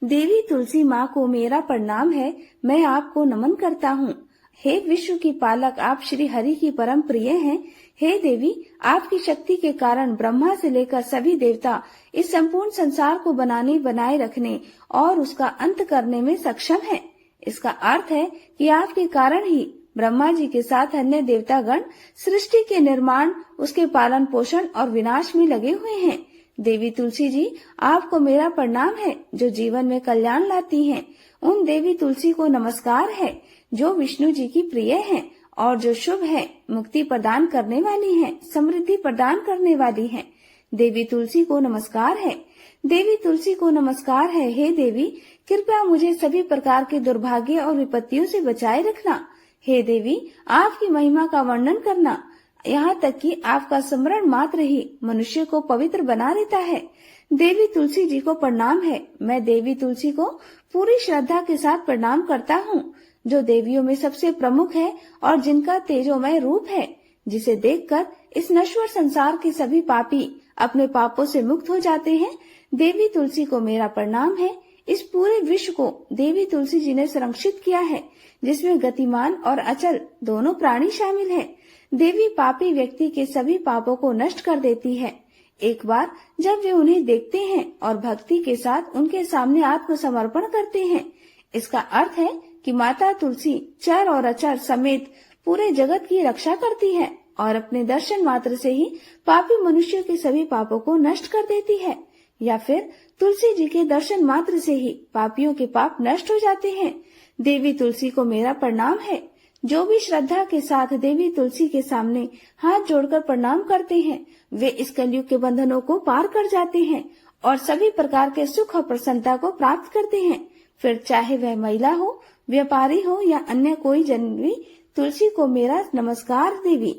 देवी तुलसी माँ को मेरा प्रणाम है, मैं आपको नमन करता हूँ। हे विश्व की पालक, आप श्री हरि की परम प्रिय हैं। हे देवी, आपकी शक्ति के कारण ब्रह्मा से लेकर सभी देवता इस संपूर्ण संसार को बनाए रखने और उसका अंत करने में सक्षम हैं। इसका अर्थ है कि आपके कारण ही ब्रह्मा जी के साथ अन्य देवतागण सृष्टि के निर्माण, उसके पालन पोषण और विनाश में लगे हुए हैं। देवी तुलसी जी, आपको मेरा प्रणाम है जो जीवन में कल्याण लाती हैं। उन देवी तुलसी को नमस्कार है जो विष्णु जी की प्रिय हैं और जो शुभ है, मुक्ति प्रदान करने वाली हैं, समृद्धि प्रदान करने वाली हैं। देवी तुलसी को नमस्कार है। देवी तुलसी को नमस्कार है। हे देवी, कृपया मुझे सभी प्रकार के दुर्भाग्य और विपत्तियों से बचाए रखना। हे देवी, आपकी महिमा का वर्णन करना, यहाँ तक कि आपका स्मरण मात्र ही मनुष्य को पवित्र बना देता है। देवी तुलसी जी को प्रणाम है। मैं देवी तुलसी को पूरी श्रद्धा के साथ प्रणाम करता हूँ, जो देवियों में सबसे प्रमुख है और जिनका तेजोमय रूप है, जिसे देखकर इस नश्वर संसार के सभी पापी अपने पापों से मुक्त हो जाते हैं। देवी तुलसी को मेरा प्रणाम है। इस पूरे विश्व को देवी तुलसी जी ने संरक्षित किया है, जिसमें गतिमान और अचल दोनों प्राणी शामिल हैं। देवी पापी व्यक्ति के सभी पापों को नष्ट कर देती है। एक बार जब वे उन्हें देखते हैं और भक्ति के साथ उनके सामने आत्मसमर्पण करते हैं, इसका अर्थ है कि माता तुलसी चर और अचर समेत पूरे जगत की रक्षा करती है और अपने दर्शन मात्र से ही पापी मनुष्यों के सभी पापों को नष्ट कर देती है। या फिर तुलसी जी के दर्शन मात्र से ही पापियों के पाप नष्ट हो जाते हैं। देवी तुलसी को मेरा प्रणाम है। जो भी श्रद्धा के साथ देवी तुलसी के सामने हाथ जोड़कर प्रणाम करते हैं, वे इस कलयुग के बंधनों को पार कर जाते हैं और सभी प्रकार के सुख और प्रसन्नता को प्राप्त करते हैं। फिर चाहे वह महिला हो, व्यापारी हो या अन्य कोई जन भी, तुलसी को मेरा नमस्कार। देवी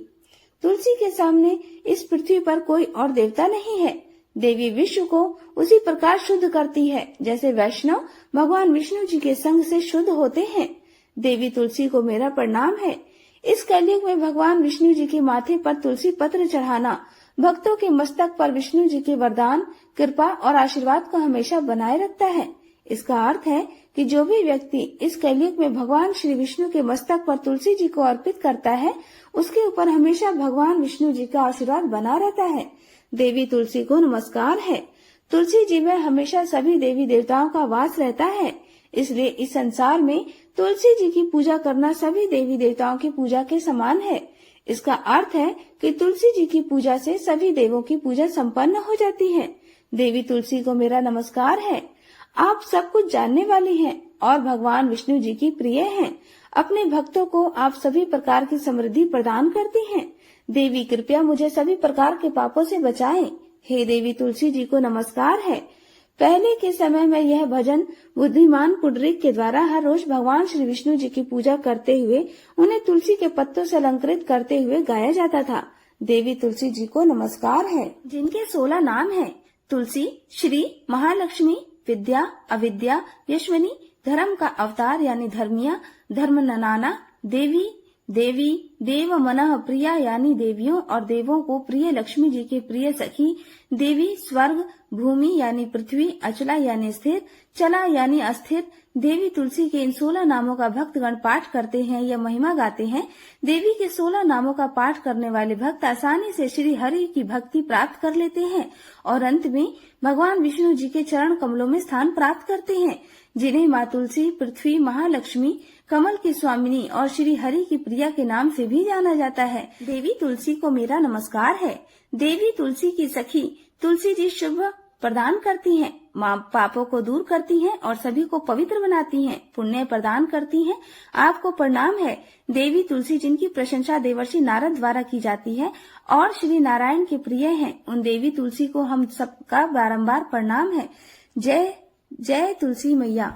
तुलसी के सामने इस पृथ्वी पर कोई और देवता नहीं है। देवी विश्व को उसी प्रकार शुद्ध करती है जैसे वैष्णव भगवान विष्णु जी के संग से शुद्ध होते हैं। देवी तुलसी को मेरा प्रणाम है। इस कलयुग में भगवान विष्णु जी के माथे पर तुलसी पत्र चढ़ाना भक्तों के मस्तक पर विष्णु जी के वरदान, कृपा और आशीर्वाद को हमेशा बनाए रखता है। इसका अर्थ है कि जो भी व्यक्ति इस कलयुग में भगवान श्री विष्णु के मस्तक पर तुलसी जी को अर्पित करता है, उसके ऊपर हमेशा भगवान विष्णु जी का आशीर्वाद बना रहता है। देवी तुलसी को नमस्कार है। तुलसी जी में हमेशा सभी देवी देवताओं का वास रहता है, इसलिए इस संसार में तुलसी जी की पूजा करना सभी देवी देवताओं की पूजा के समान है। इसका अर्थ है कि तुलसी जी की पूजा से सभी देवों की पूजा संपन्न हो जाती है। देवी तुलसी को मेरा नमस्कार है। आप सब कुछ जानने वाली हैं और भगवान विष्णु जी की प्रिय हैं। अपने भक्तों को आप सभी प्रकार की समृद्धि प्रदान करती हैं। देवी कृपया मुझे सभी प्रकार के पापों से बचाएं। हे देवी तुलसी जी को नमस्कार है। पहले के समय में यह भजन बुद्धिमान पुंडरीक के द्वारा हर रोज भगवान श्री विष्णु जी की पूजा करते हुए उन्हें तुलसी के पत्तों से अलंकृत करते हुए गाया जाता था। देवी तुलसी जी को नमस्कार है, जिनके 16 नाम हैं: तुलसी, श्री, महालक्ष्मी, विद्या, अविद्या, यशवनी, धर्म का अवतार यानी धर्मिया, धर्म ननाना, देवी, देवी, देव मनः प्रिया यानी देवियों और देवों को प्रिय लक्ष्मी जी के प्रिय सखी, देवी, स्वर्ग, भूमि यानी पृथ्वी, अचला यानी स्थिर, चला यानी अस्थिर। देवी तुलसी के इन 16 नामों का भक्तगण पाठ करते हैं या महिमा गाते हैं। देवी के 16 नामों का पाठ करने वाले भक्त आसानी से श्री हरि की भक्ति प्राप्त कर लेते हैं और अंत में भगवान विष्णु जी के चरण कमलों में स्थान प्राप्त करते हैं, जिन्हें माँ तुलसी, पृथ्वी, महालक्ष्मी, कमल की स्वामिनी और श्री हरि की प्रिया के नाम से भी जाना जाता है। देवी तुलसी को मेरा नमस्कार है। देवी तुलसी की सखी तुलसी जी शुभ प्रदान करती हैं, माँ पापों को दूर करती हैं और सभी को पवित्र बनाती हैं, पुण्य प्रदान करती हैं। आपको प्रणाम है। देवी तुलसी जिनकी प्रशंसा देवर्षि नारद द्वारा की जाती है और श्री नारायण के प्रिय हैं, उन देवी तुलसी को हम सबका बारंबार प्रणाम है। जय जय तुलसी मैया।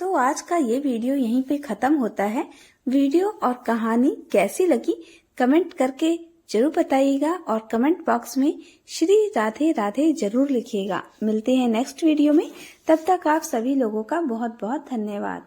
तो आज का ये वीडियो यहीं पे खत्म होता है। वीडियो और कहानी कैसी लगी कमेंट करके जरूर बताइएगा और कमेंट बॉक्स में श्री राधे राधे जरूर लिखिएगा। मिलते हैं नेक्स्ट वीडियो में, तब तक आप सभी लोगों का बहुत बहुत धन्यवाद।